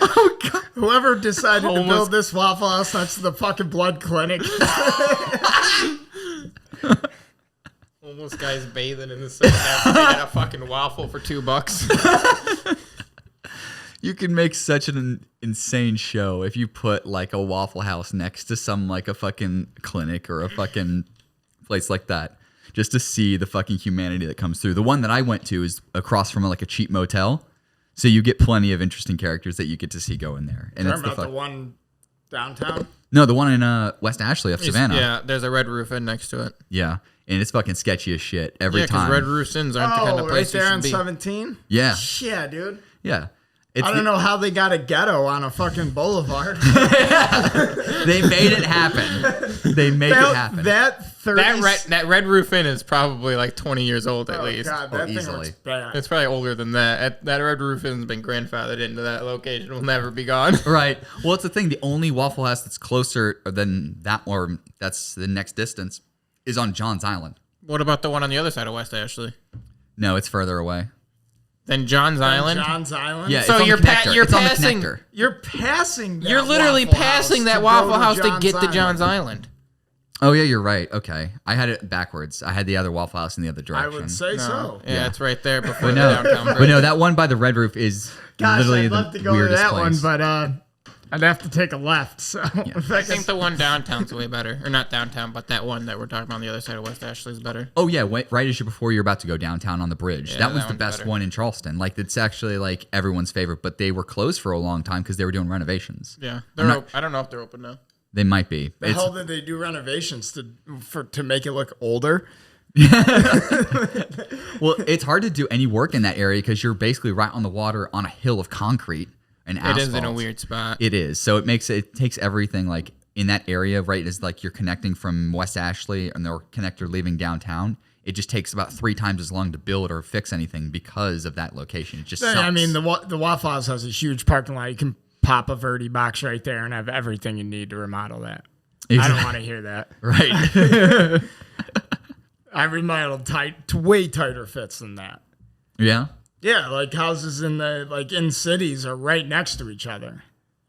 Oh, God. Whoever decided to build this Waffle House, that's the fucking blood clinic. Homeless guys bathing in the sink after they got a fucking waffle for $2. you can make such an insane show if you put like a Waffle House next to some like a fucking clinic or a fucking place like that, just to see the fucking humanity that comes through. The one that I went to is across from like a cheap motel, so you get plenty of interesting characters that you get to see go in there. And it's the one downtown? No, the one in West Ashley of Savannah. Yeah, there's a Red Roof Inn next to it. Yeah, and it's fucking sketchy as shit every time. Red Roof Inns aren't the kind of place right there you on should be. 17? Yeah, Yeah, dude. yeah. I don't know how they got a ghetto on a fucking boulevard. They made it happen. They made it happen. That Red Roof Inn is probably like 20 years old at least. God, that thing easily. looks bad. It's probably older than that. That Red Roof Inn's been grandfathered into that location. Will never be gone. Right. Well, it's the thing. The only Waffle House that's closer than that, or that's the next distance, is on Johns Island. What about the one on the other side of West Ashley? No, it's further away. Then John's Island? John's Island? Yeah, So it's on you're the connector. you're It's on the passing- connector. You're passing that You're literally Waffle passing House that to Waffle go House to John's get to Island. John's Island. Oh yeah, you're right. Okay, I had it backwards. I had the other Waffle House in the other I direction. would say so. Yeah, it's right there before But the no, downtown but bridge. no, that one by the Red Roof is Gosh, literally I'd love the to go to weirdest that place. one, but I'd have to take a left. So I think the one downtown's way better. Or not downtown, but that one that we're talking about on the other side of West Ashley is better. Oh yeah, right as before you're about to go downtown on the bridge. Yeah, that was that the one's best better. one in Charleston. Like it's actually like everyone's favorite, but they were closed for a long time because they were doing renovations. Yeah, I don't know if they're open now. They might be. the hell did they do renovations to make it look older? Well, it's hard to do any work in that area because you're basically right on the water on a hill of concrete and asphalt. It is in a weird spot. It is. So it takes everything like in that area, right? Is like you're connecting from West Ashley and the connector leaving downtown. It just takes about 3 times as long to build or fix anything because of that location. It just sucks. I mean, the Waffle House has a huge parking lot. You can pop a Verdi box right there and have everything you need to remodel that. I don't want to hear that. Right. I remodeled to way tighter fits than that. Yeah. Yeah, like houses in cities are right next to each other.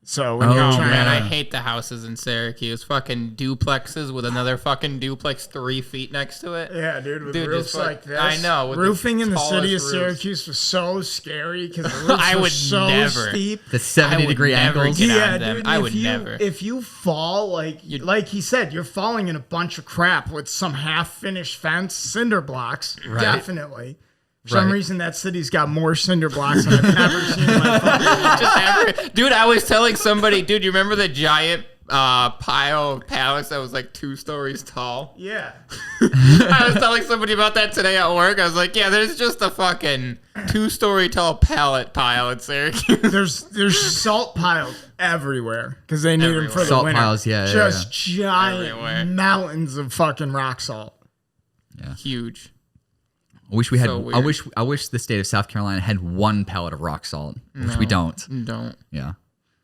So when Oh, you're Oh trying man, to, I hate the houses in Syracuse. Fucking duplexes with another fucking duplex 3 feet next to it. yeah, dude, with Dude, roofs just like this. I know, with the Roofing in the tallest city of roofs. Syracuse was so scary because the roofs I were would so never. steep. The 70-degree never angles. get Yeah, on them. dude. I if would you, never. If you fall, like he said, you're falling in a bunch of crap with some half-finished fence, cinder blocks. Right. Definitely. For some Right. reason, that city's got more cinder blocks than I've ever seen in my fucking life. Dude, I was telling somebody, dude, you remember the giant pile of pallets that was like 2 stories tall? Yeah. I was telling somebody about that today at work. I was like, yeah, there's just a fucking 2-story tall pallet pile in Syracuse. There's salt piles everywhere because they need them for the Salt winter. piles, yeah, Just giant Everywhere. mountains of fucking rock salt. Huge. I wish we had. So I weird. wish the state of South Carolina had 1 pallet of rock salt, which we don't. Don't. Yeah.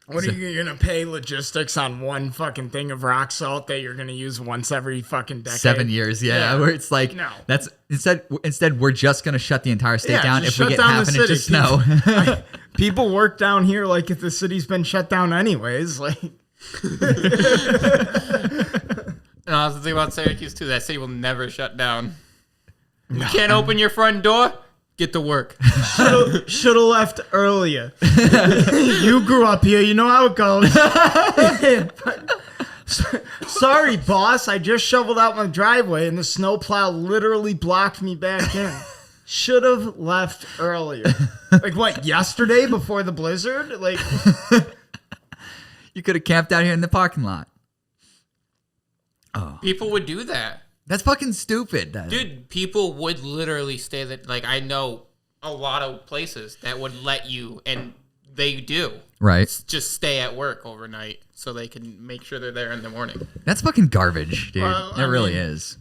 What are you gonna pay logistics on one fucking thing of rock salt that you're gonna use once every fucking decade? 7 years, yeah, where it's like No. that's instead we're just gonna shut the entire state down just if we shut get down half the an inch of city. snow. People work down here like if the city's been shut down anyways. Like, And I was thinking about Syracuse too. That city will never shut down. You can't open your front door? Get to work. should have left earlier. You grew up here, you know how it goes. Sorry, boss. I just shoveled out my driveway and the snowplow literally blocked me back in. Should have left earlier. Like what? Yesterday before the blizzard? Like. You could have camped out here in the parking lot. People would do that. That's fucking stupid. Dude, people would literally stay that. Like, I know a lot of places that would let you, and they do. Right. Just stay at work overnight so they can make sure they're there in the morning. That's fucking garbage, dude. Well, it really is.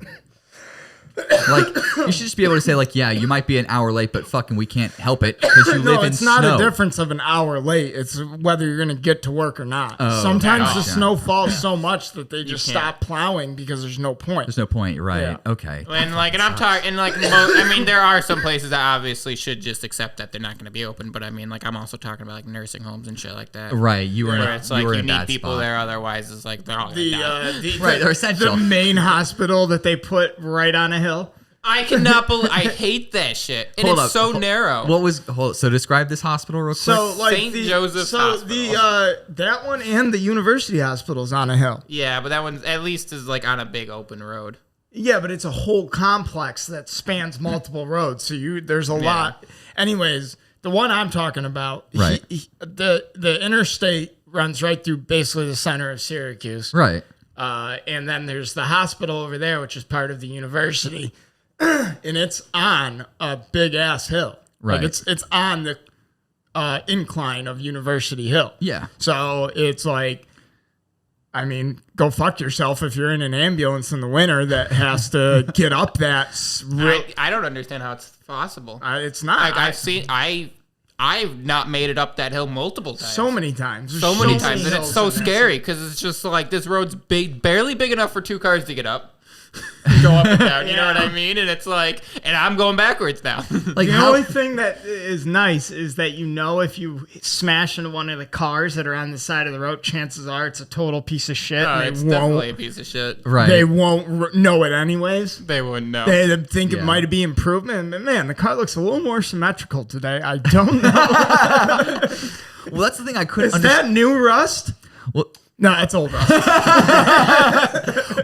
Like, you should just be able to say, like, yeah, you might be an hour late, but fucking we can't help it because you live in snow. No, it's not a difference of an hour late. It's whether you're going to get to work or not. Sometimes the snow falls so much that they just stop plowing because there's no point. There's no point, right? Yeah. Okay. And I'm talking, and like, I mean, there are some places that obviously should just accept that they're not going to be open. But I mean, like, I'm also talking about like nursing homes and shit like that. Right. You were. Where it's like you need people there, otherwise it's like they're all gonna die. Right. They're essential. The main hospital that they put right on a hill. I cannot believe. I hate that shit, and it's so narrow. What was? So describe this hospital real quick. So like St. Joseph's Hospital. That one and the university hospital's on a hill. Yeah, but that one at least is like on a big open road. Yeah, but it's a whole complex that spans multiple roads. So there's a lot. Anyways, the one I'm talking about, right? The interstate runs right through basically the center of Syracuse. Right. And then there's the hospital over there, which is part of the university. And it's on a big ass hill. Right. Like it's on the incline of University Hill. Yeah. So it's like, I mean, go fuck yourself if you're in an ambulance in the winter that has to get up that. I don't understand how it's possible. It's not. Like I've not made it up that hill multiple times. So many times. So many times. And it's so scary because it's just like this road's barely big enough for 2 cars to get up. Go up and down, you know what I mean? And it's like, and I'm going backwards now. Like the only thing that is nice is that if you smash into one of the cars that are on the side of the road, chances are it's a total piece of shit. It's definitely a piece of shit. Right. They won't know it anyways. They wouldn't know. They think it might be improvement. And man, the car looks a little more symmetrical today. I don't know. Well, that's the thing I couldn't understand. Is that new rust? Well, no, it's old rust.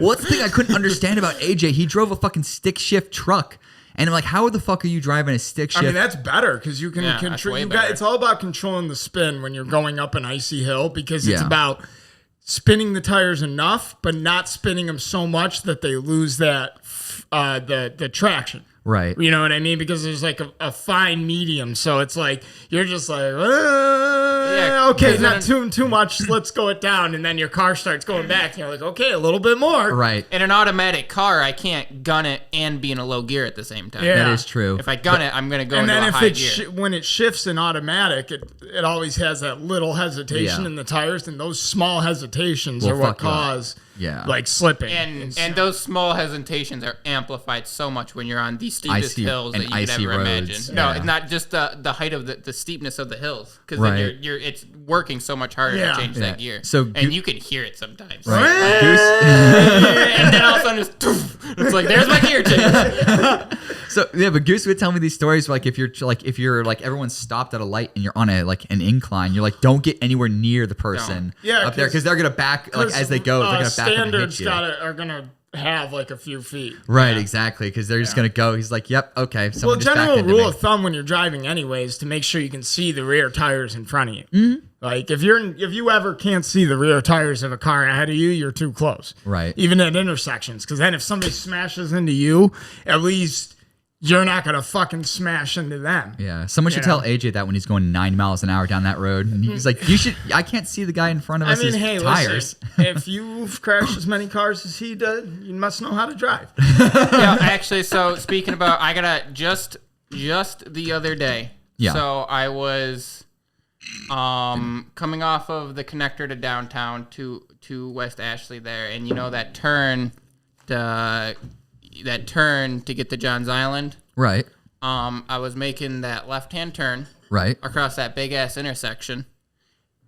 Well, that's the thing I couldn't understand about AJ. He drove a fucking stick shift truck. And I'm like, how the fuck are you driving a stick shift? I mean, that's better because you can control. It's all about controlling the spin when you're going up an icy hill because it's about spinning the tires enough, but not spinning them so much that they lose that the traction. Right. You know what I mean? Because there's like a fine medium. So it's like, you're just like, okay, not too much. Let's go it down. And then your car starts going back. And you're like, okay, a little bit more. Right. In an automatic car, I can't gun it and be in a low gear at the same time. Yeah. That is true. If I gun it, I'm going to go into a high gear. When it shifts in automatic, it always has that little hesitation in the tires. And those small hesitations are what cause... Yeah, like slipping, and those small hesitations are amplified so much when you're on the steepest hills that you could ever imagine. No, it's not just the height of the steepness of the hills, because then it's working so much harder to change that gear. So you can hear it sometimes. Right. And then all of a sudden it's like there's my gear change. So but Goose would tell me these stories like if you're like everyone's stopped at a light and you're on an incline, you're like don't get anywhere near the person up there because they're gonna back like as they go, they're gonna back up and hit you. Are gonna have like a few feet. Right, exactly, because they're just gonna go. He's like, yep, okay. Well, general rule of thumb when you're driving, anyways, to make sure you can see the rear tires in front of you. Mm-hmm. Like if you ever can't see the rear tires of a car ahead of you, you're too close. Right. Even at intersections, because then if somebody smashes into you, at least you're not going to fucking smash into them. Yeah. Someone should tell AJ that when he's going 9 miles an hour down that road. And he's like, I can't see the guy in front of us. Tires. Listen, if you've crashed as many cars as he did, you must know how to drive. Yeah, actually, so speaking about, I got just the other day. Yeah. So I was coming off of the connector to downtown to West Ashley there. And you know that turn to get to Johns Island. Right. I was making that left-hand turn. Right. Across that big-ass intersection.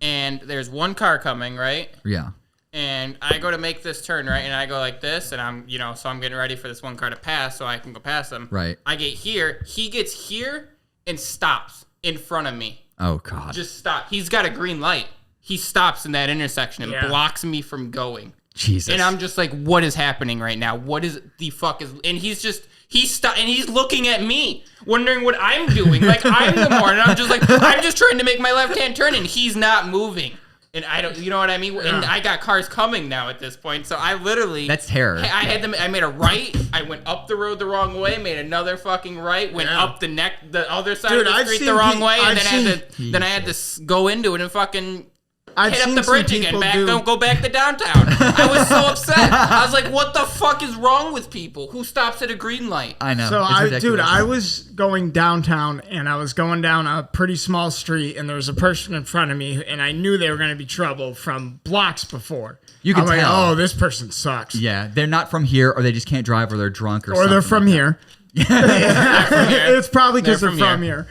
And there's one car coming, right? Yeah. And I go to make this turn, right? And I go like this, and I'm getting ready for this one car to pass so I can go past him. Right. I get here. He gets here and stops in front of me. Oh, God. Just stop. He's got a green light. He stops in that intersection and blocks me from going. Jesus. And I'm just like, what is happening right now? What is the fuck is? And he's looking at me, wondering what I'm doing. Like I'm the moron. And I'm just like, I'm just trying to make my left hand turn, and he's not moving. And I don't, you know what I mean? And I got cars coming now at this point, so I literally... That's terror. I made a right, I went up the road the wrong way, made another fucking right, went up the other side of the street the wrong way, and then I had to go into it and fucking... hit up the bridge again. Don't go back to downtown. I was so upset. I was like, "What the fuck is wrong with people? Who stops at a green light?" I know. So I was going downtown, and I was going down a pretty small street, and there was a person in front of me, and I knew they were going to be trouble from blocks before. You can tell. Like, oh, this person sucks. Yeah, they're not from here, or they just can't drive, or they're drunk, or something. Or they're from here. It's probably because they're from here.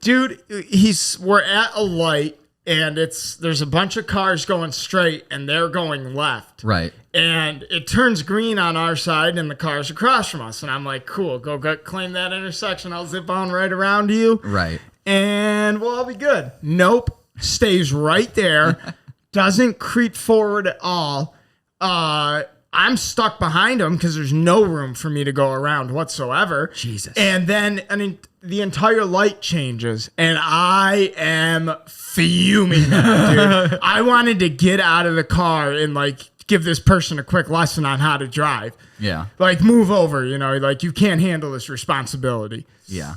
Dude, we're at a light, and there's a bunch of cars going straight, and they're going left. Right. And it turns green on our side, and the car's across from us. And I'm like, cool, go claim that intersection. I'll zip on right around you. Right. And we'll all be good. Nope. Stays right there. Doesn't creep forward at all. I'm stuck behind him because there's no room for me to go around whatsoever. Jesus. And then the entire light changes, and I am fuming now, dude. I wanted to get out of the car and give this person a quick lesson on how to drive. Yeah. Move over, you can't handle this responsibility. Yeah.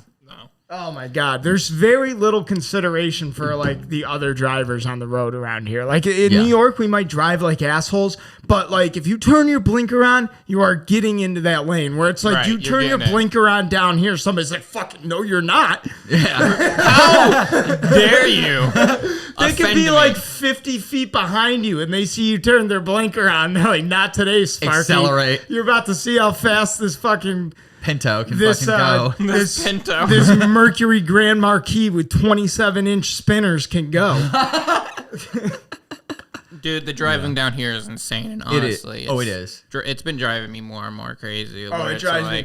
Oh my God. There's very little consideration for the other drivers on the road around here. In New York, we might drive like assholes, but if you turn your blinker on, you are getting into that lane where it's you turn your blinker on down here, somebody's like, fucking no, you're not. Yeah. How dare you? They could be 50 feet behind you and they see you turn their blinker on. They're like, not today, Sparky. Accelerate. You're about to see how fast this fucking... Pinto can fucking go. This Pinto. This Mercury Grand Marquis with 27-inch spinners can go. Dude, the driving down here is insane. And honestly, it is. It's been driving me more and more crazy. Oh, it drives me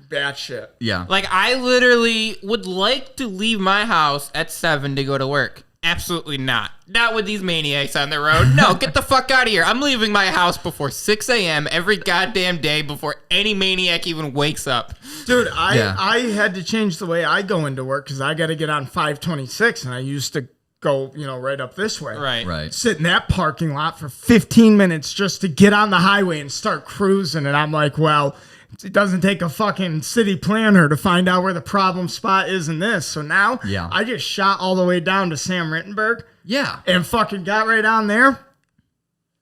batshit. Yeah. I literally would like to leave my house at 7 to go to work. Absolutely not. Not with these maniacs on the road. No, get the fuck out of here. I'm leaving my house before 6 a.m. every goddamn day before any maniac even wakes up. Dude, I had to change the way I go into work because I got to get on 526, and I used to go, right up this way. Right. Sit in that parking lot for 15 minutes just to get on the highway and start cruising. And I'm like, well, it doesn't take a fucking city planner to find out where the problem spot is in this. So now I just shot all the way down to Sam Rittenberg. Yeah. And fucking got right on there.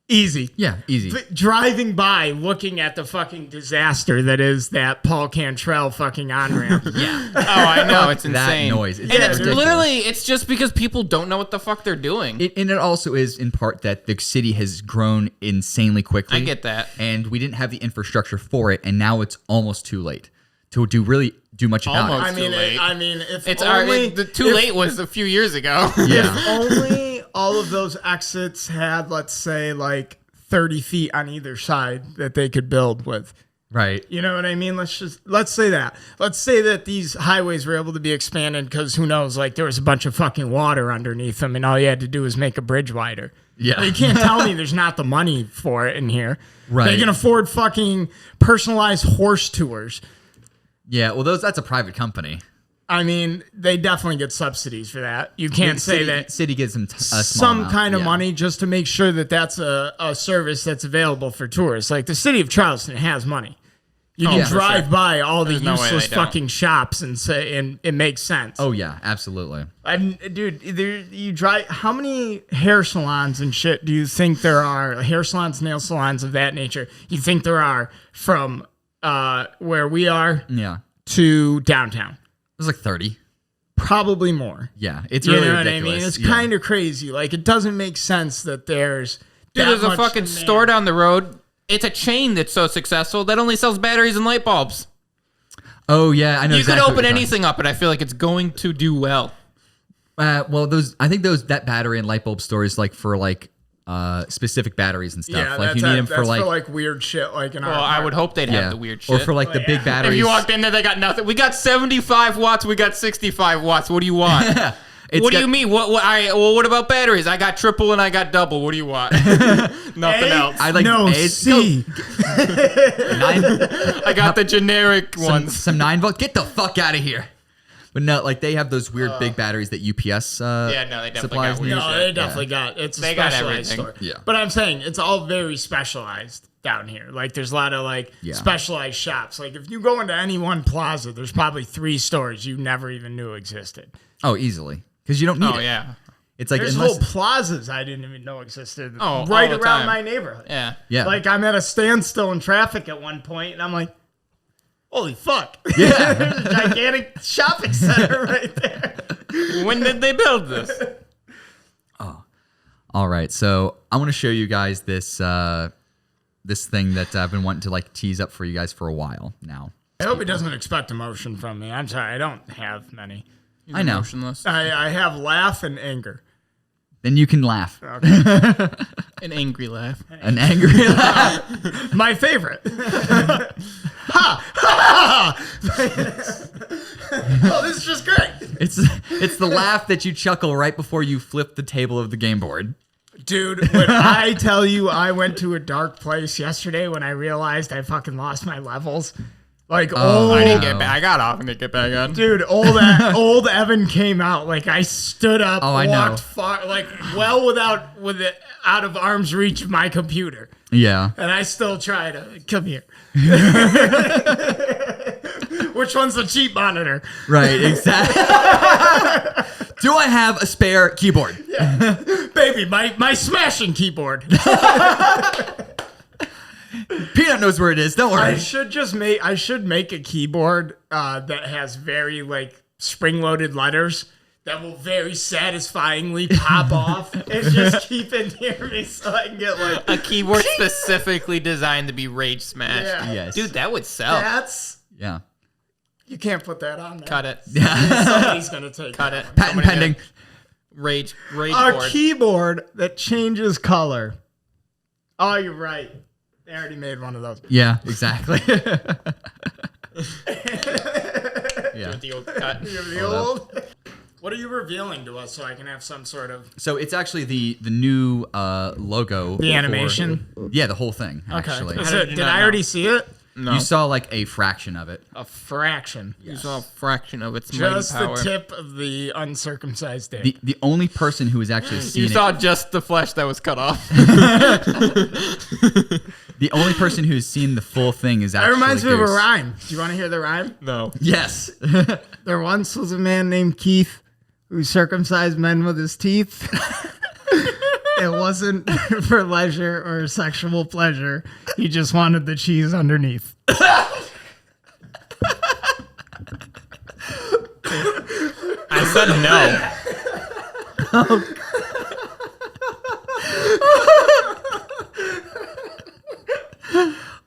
Easy. Yeah, easy. Driving by, looking at the fucking disaster that is that Paul Cantrell fucking on-ramp. Yeah. Oh, I know. It's insane. That noise. And it's literally, it's just because people don't know what the fuck they're doing. And it also is in part that the city has grown insanely quickly. I get that. And we didn't have the infrastructure for it, and now it's almost too late to do much about Almost it. too late. I mean, if it's only... the too late was a few years ago. Yeah. If only all of those exits had, let's say, 30 feet on either side that they could build with. Right. You know what I mean? Let's say that. Let's say that these highways were able to be expanded because who knows, there was a bunch of fucking water underneath them and all you had to do was make a bridge wider. Yeah. You can't tell me there's not the money for it in here. Right. They can afford fucking personalized horse tours. Yeah, well, that's a private company. I mean, they definitely get subsidies for that. You can't say that city gets some some kind of money just to make sure that that's a service that's available for tourists. The city of Charleston has money. You can drive by all the useless fucking shops and say, and it makes sense. Oh yeah, absolutely. Dude, you drive. How many hair salons and shit do you think there are? Hair salons, nail salons of that nature. You think there are from where we are? Yeah. To downtown. It was 30. Probably more. Yeah, it's really ridiculous. What I mean? It's kind of crazy. It doesn't make sense that there's there's a fucking store down the road. It's a chain that's so successful that only sells batteries and light bulbs. Oh yeah, I know. You could open anything up, and I feel like it's going to do well. Well, that battery and light bulb store is for specific batteries and stuff. Yeah, you need them for weird shit in our I would hope they'd have the weird shit. Or for the big batteries. If you walked in there, they got nothing. We got 75 watts. We got 65 watts. What do you want? What do you mean? What about batteries? I got triple and I got double. What do you want? Nothing else. C. 9, I got the generic ones. Some 9 volt. Get the fuck out of here. But no, like they have those weird big batteries that UPS Yeah, no, they definitely supplies got weird need. No, they definitely got it's a They got specialized everything. store. Yeah. But I'm saying it's all very specialized down here. Like there's a lot of like specialized shops. Like if you go into any one plaza, there's probably 3 stores you never even knew existed. Oh, easily. Because you don't need it. yeah. It's like There's unless, whole plazas I didn't even know existed Oh, right all the around time. my neighborhood. Yeah. yeah. Like I'm at a standstill in traffic at one point, and I'm like, "Holy fuck!" Yeah. There's a gigantic shopping center right there. When did they build this? All right, so I want to show you guys this this thing that I've been wanting to like tease up for you guys for a while now. I hope he doesn't expect emotion from me. I'm sorry, I don't have many. He's I know. Emotionless. I have laugh and anger. Then you can laugh. An angry laugh. An angry laugh. My favorite. Ha! Oh, this is just great. It's the laugh that you chuckle right before you flip the table of the game board. Dude, when I tell you I went to a dark place yesterday when I realized I fucking lost my levels. Like, I didn't get back. I got off and didn't get back on. Dude, old Evan came out. Like I stood up, I walked know. far, like well with it out of arm's reach of my computer, Yeah. and I still try to come here. Which one's the cheap monitor? Right, exactly. Do I have a spare keyboard? Baby, my smashing keyboard. Peanut knows where it is. Don't worry. I should make a keyboard that has very like spring-loaded letters that will very satisfyingly pop off and just keep it near me so I can get like A keyboard specifically designed to be rage smashed. Yeah. Yes. Dude, that would sell. That's Yeah. you can't put that on there. Cut it. Somebody's gonna take Cut that. it. Patent Somebody pending. get Rage A board. keyboard that changes color. Oh, you're right. They already made one of those. Yeah, exactly. Yeah. With the old cut. The old. What are you revealing to us so I can have some sort of So it's actually the new logo. the animation? Yeah, the whole thing, actually. Is How it, did you did not I know? already see it? No. You saw like a fraction of it. A fraction. You saw a fraction of its Just mighty the power. tip of the uncircumcised dick. The only person who has actually seen You it, saw just the flesh that was cut off. the only person who's seen the full thing is That actually reminds me of a Goose. rhyme. Do you want to hear the rhyme? No. Yes. There once was a man named Keith who circumcised men with his teeth. It wasn't for leisure or sexual pleasure. He just wanted the cheese underneath. I said no.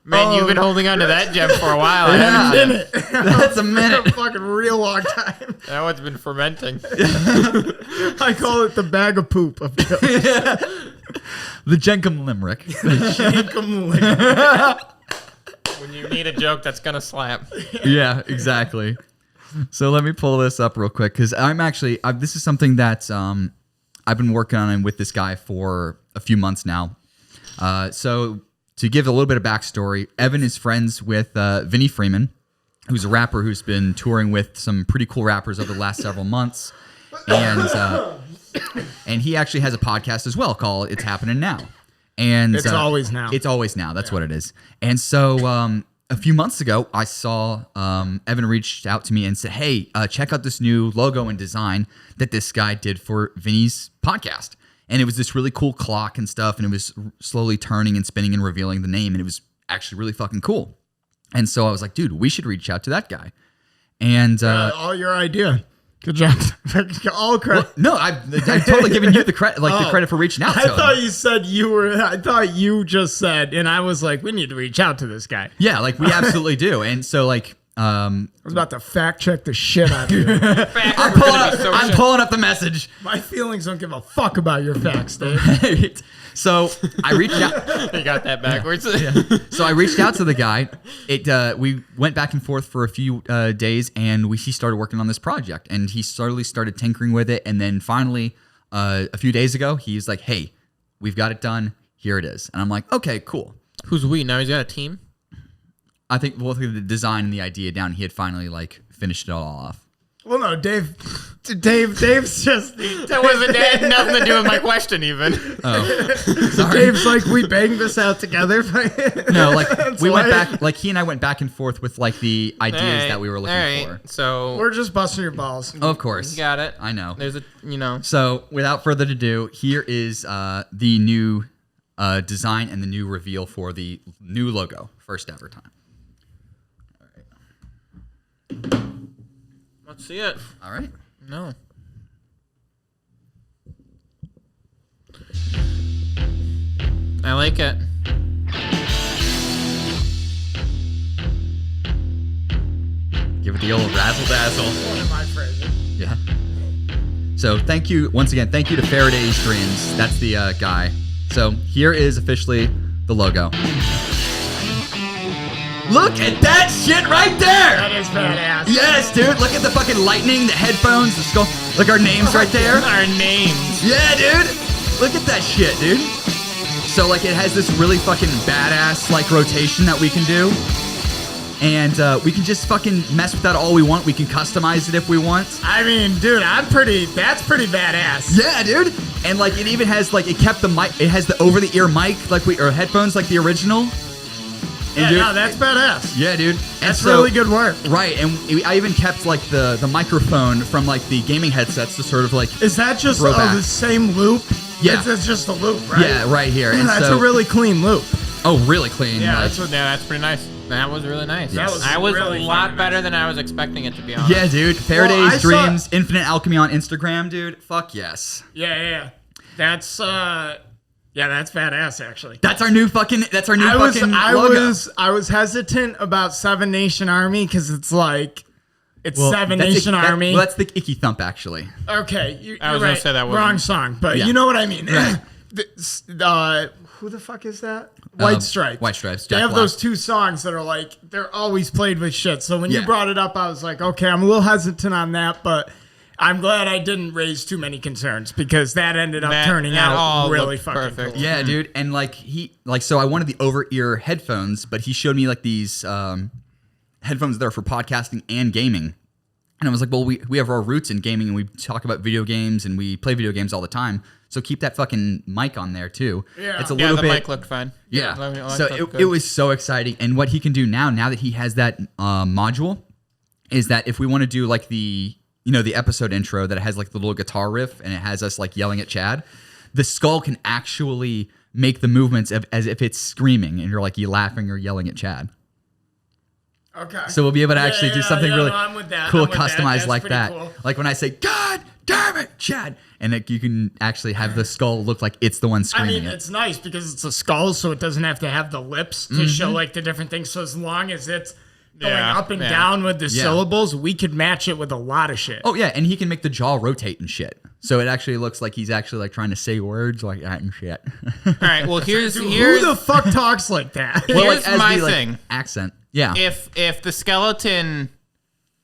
Man, you've been holding on to that gem for a while. haven't you? That's a minute. A fucking real long time. That one's been fermenting. I call it the bag of poop of jokes. The Jenkum Limerick. When you need a joke that's gonna slap. Yeah, exactly. So let me pull this up real quick because I'm actually this is something that I've been working on with this guy for a few months now. So to give a little bit of backstory, Evan is friends with Vinny Freeman, who's a rapper who's been touring with some pretty cool rappers over the last several months, and he actually has a podcast as well called "It's Happening Now." And It's always now. It's always now. That's what it is. And so a few months ago, I saw Evan reached out to me and said, "Hey, check out this new logo and design that this guy did for Vinny's podcast." And it was this really cool clock and stuff, and it was slowly turning and spinning and revealing the name, and it was actually really fucking cool. And so I was like, "Dude, we should reach out to that guy." And all your idea. Good job. All credit. no, I've totally given you the credit, the credit for reaching out to him. I thought you said you were. I thought you just said, and I was like, we need to reach out to this guy. Yeah, like we absolutely do. And so like. I was about to fact check the shit out of you. I'm pulling up the message. My feelings don't give a fuck about your facts, Dave. So I reached out. You got that backwards. So I reached out to the guy. We went back and forth for a few days, and he started working on this project. And he slowly started tinkering with it. And then finally, a few days ago, he's like, "Hey, we've got it done. Here it is." And I'm like, "Okay, cool." Who's we? Now he's got a team? I think both the design and the idea down, he had finally like finished it all off. Well, no, Dave's just. That had nothing to do with my question, even. Oh, sorry. Dave's like, we banged this out together. No, like we went back, like he and I went back and forth with like the ideas that we were looking for. So we're just busting your balls. Oh, of course, you got it. I know. There's a, So without further ado, here is the new design and the new reveal for the new logo, first ever time. All right. Let's see it. All right. No. I like it. Give it the old razzle dazzle. One of my phrases. Yeah. So thank you once again. Thank you to Faraday's Dreams. That's the guy. So here is officially the logo. Look at that shit right there! That is badass. Yes, dude. Look at the fucking lightning, the headphones, the skull. Look, our names right there. Our names. Yeah, dude. Look at that shit, dude. So, like, it has this really fucking badass, like, rotation that we can do. And we can just fucking mess with that all we want. We can customize it if we want. I mean, dude, that's pretty badass. Yeah, dude. And, like, it even has, like, it kept the mic. It has the over-the-ear mic, like, or headphones like the original. Yeah, dude, no, that's badass. Yeah, dude. That's really good work. Right, and I even kept like the microphone from like the gaming headsets to sort of like. Is that just the same loop? Yeah, it's just a loop, right? Yeah, right here. And that's a really clean loop. Oh, really clean. Yeah, like, that's pretty nice. That was really nice. Yes. That was really a lot better than I was expecting it to be honest. Yeah, dude. Faraday's Dreams, Infinite Alchemy on Instagram, dude. Fuck yes. Yeah. That's that's badass actually. That's our new fucking logo. I was hesitant about Seven Nation Army because it's like Seven Nation Army. Well, that's the Icky Thump actually. Okay, you're I was right. gonna say that wrong song, but you know what I mean. Right. Who the fuck is that? White Stripes. White Stripes. They Jack have Black. those two songs that are like they're always played with shit. So when you Yeah. brought it up, I was like, okay, I'm a little hesitant on that, but I'm glad I didn't raise too many concerns because that ended up turning out really fucking perfect. cool. Yeah, dude. And so I wanted the over-ear headphones, but he showed me like these headphones that are for podcasting and gaming. And I was like, well, we have our roots in gaming and we talk about video games and we play video games all the time. So keep that fucking mic on there too. Yeah. It's a little the bit. mic looked fine. Yeah. So it was so exciting. And what he can do now that he has that module, is that if we want to do like the episode intro that has like the little guitar riff and it has us like yelling at Chad, the skull can actually make the movements as if it's screaming and you're like you laughing or yelling at Chad. Okay. So we'll be able to actually do something really cool, customized like that. Cool. Like when I say, God damn it, Chad. And you can actually have the skull look like it's the one screaming it. It's nice because it's a skull, so it doesn't have to have the lips to show like the different things. So as long as it's going up and down with the syllables, we could match it with a lot of shit. Oh, yeah. And he can make the jaw rotate and shit. So it actually looks like he's actually like trying to say words like that and shit. All right, well, here's Who the fuck talks like that? Here's my thing. Accent. Yeah. If the skeleton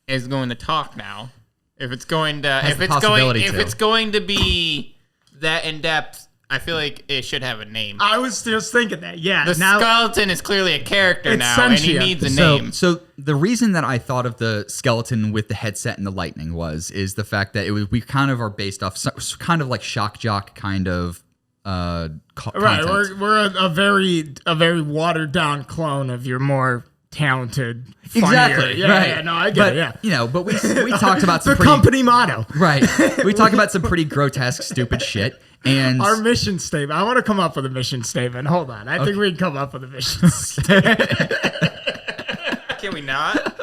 is going to talk now, if it's going to be that in depth, I feel like it should have a name. I was just thinking that. Yeah. The skeleton is clearly a character now, and he needs a name. So the reason that I thought of the skeleton with the headset and the lightning is the fact that we kind of are based off kind of like shock jock kind of right. content. We're a very watered down clone of your more talented, funnier. Exactly. Yeah, right. Yeah, no, I get it. Yeah. But we talked about some the company motto. Right. We talked about some pretty grotesque, stupid shit. And our mission statement. I want to come up with a mission statement. Hold on. I think we can come up with a mission statement. Can we not?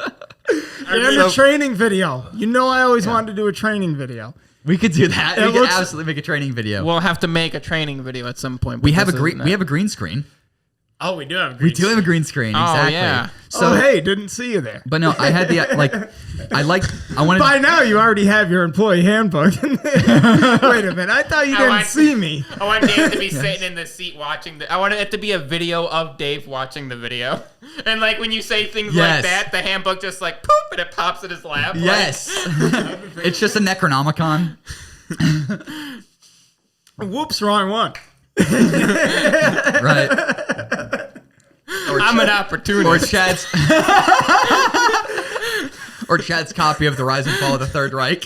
And a training video. You know I always wanted to do a training video. We could do that. We could absolutely make a training video. We'll have to make a training video at some point. We have a green screen. Oh, we do have a green screen. We do have a green screen, exactly. Yeah. So, hey, didn't see you there. But no, I had the, I wanted... By now, you already have your employee handbook. Wait a minute. I thought you didn't see me. I want Dave to be sitting in the seat watching I wanted it to be a video of Dave watching the video. And like when you say things like that, the handbook just like poop and it pops in his lap. Yes. It's just a Necronomicon. Whoops, wrong one. Right. I'm an opportunist. or Chad's copy of The Rise and Fall of the Third Reich.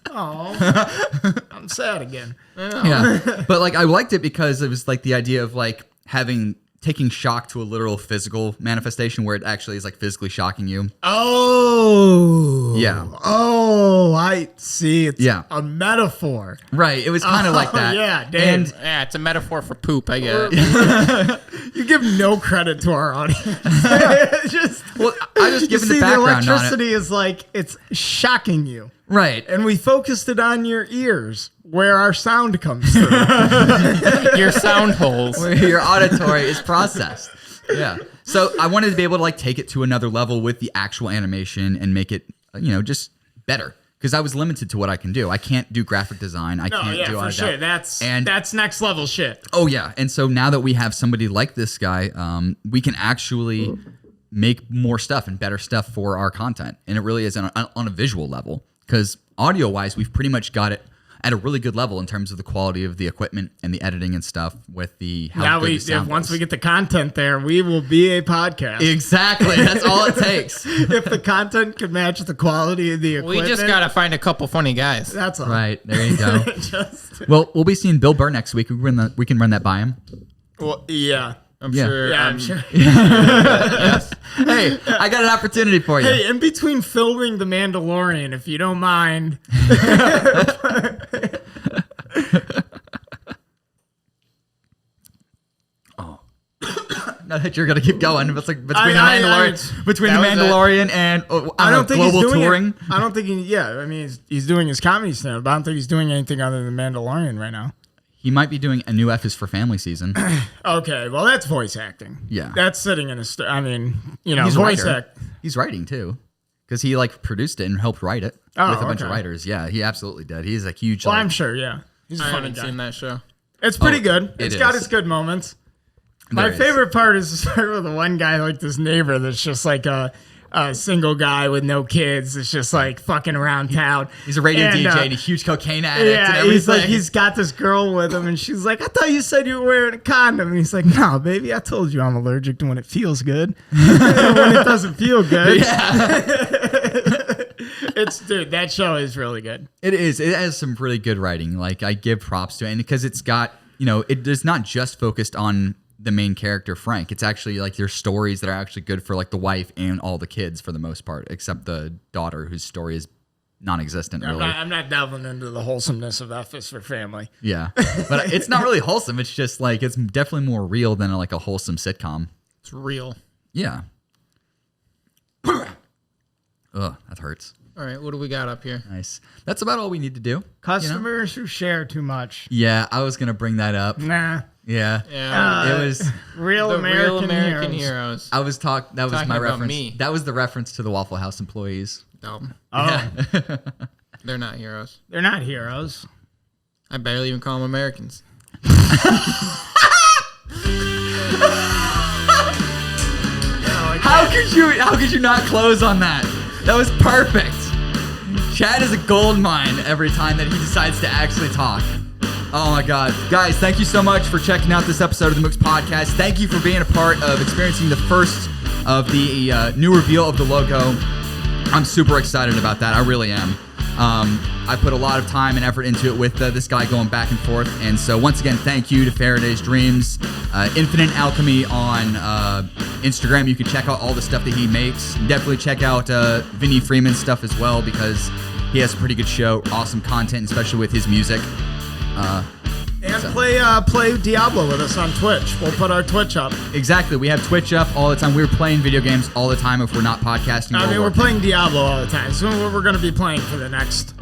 Oh, I'm sad again. Yeah, but like I liked it because it was like the idea of like taking shock to a literal physical manifestation where it actually is like physically shocking you. Oh, yeah. Oh, I see. It's Yeah. a metaphor. Right. It was kind of like that. Yeah, Dave. And Yeah, it's a metaphor for poop, I guess. You give no credit to our audience. well, I just given the background the on it. electricity is like it's shocking you. Right. And we focused it on your ears where our sound comes through. Your sound holes. Where your auditory is processed. Yeah. So I wanted to be able to like take it to another level with the actual animation and make it, just better. Because I was limited to what I can do. I can't do graphic design. I can't do all for of sure. that. That's next level shit. Oh yeah. And so now that we have somebody like this guy, we can actually make more stuff and better stuff for our content. And it really is on a visual level. Because audio-wise, we've pretty much got it at a really good level in terms of the quality of the equipment and the editing and stuff with the how good the sound once is. we get the content there, we will be a podcast. Exactly. That's all it takes. If the content can match the quality of the equipment. We just got to find a couple funny guys. That's all. Right. There you go. Well, we'll be seeing Bill Burr next week. We can run that by him. Well, yeah. I'm sure. Yeah, I'm sure. Yes. Hey, I got an opportunity for you. Hey, in between filming The Mandalorian, if you don't mind. Not that you're gonna keep going. It's like between the that was Mandalorian and I don't think global he's doing touring. I don't think I mean, he's doing his comedy stand, but I don't think he's doing anything other than Mandalorian right now. He might be doing a new F is for Family season. Okay, well, that's voice acting. Yeah. That's sitting in a. He's voice a writer. act. He's writing too, because he like produced it and helped write it with a bunch of writers. Yeah, he absolutely did. He's a huge. Well, I'm sure. Yeah, he's a I funny haven't guy. seen that show. It's pretty good. it It's got is. its good moments. There My is. favorite part is with the one guy, like this neighbor that's just like a single guy with no kids. It's just like fucking around town. He's a radio And, DJ and a huge cocaine addict. and Yeah, everything. he's got this girl with him, and she's like, I thought you said you were wearing a condom. And he's like, no, baby, I told you I'm allergic to when it feels good. When it doesn't feel good. Dude, that show is really good. It is. It has some really good writing. Like I give props to it, and because it's got, it is not just focused on the main character Frank. It's actually like there's stories that are actually good for like the wife and all the kids for the most part, except the daughter whose story is non-existent. Really. I'm not delving into the wholesomeness of F is for Family. Yeah, but it's not really wholesome. It's just like it's definitely more real than like a wholesome sitcom. It's real. Yeah. Ugh, that hurts. All right, what do we got up here? Nice. That's about all we need to do. Customers who share too much. Yeah, I was gonna bring that up. Nah. Yeah. Yeah. It was. Real the American, real American heroes. heroes. I was That was Talking my about reference. me. That was the reference to the Waffle House employees. Dumb. Oh, They're not heroes. they're not heroes. I barely even call them Americans. How could you not close on that? That was perfect. Chad is a gold mine every time that he decides to actually talk. Oh my God. Guys, thank you so much for checking out this episode of the Mooks Podcast. Thank you for being a part of experiencing the first of the new reveal of the logo. I'm super excited about that. I really am. I put a lot of time and effort into it with this guy going back and forth. And so once again, thank you to Faraday's Dreams, Infinite Alchemy on Instagram. You can check out all the stuff that he makes. Definitely check out Vinny Freeman's stuff as well, because he has a pretty good show, awesome content, especially with his music. And play Diablo with us on Twitch. We'll put our Twitch up. Exactly. We have Twitch up all the time. We're playing video games all the time if we're not podcasting. I mean, we're working. playing Diablo all the time. So we're going to be playing for the next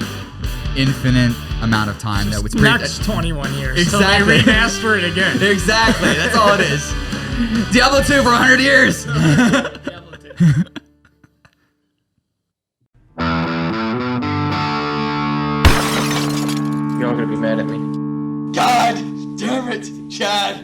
Infinite amount of time. That was next 21 years. Exactly. So they remaster it again. Exactly. That's all it is. Diablo 2 for 100 years. Diablo 2. You're all gonna be mad at me. God damn it, Chad.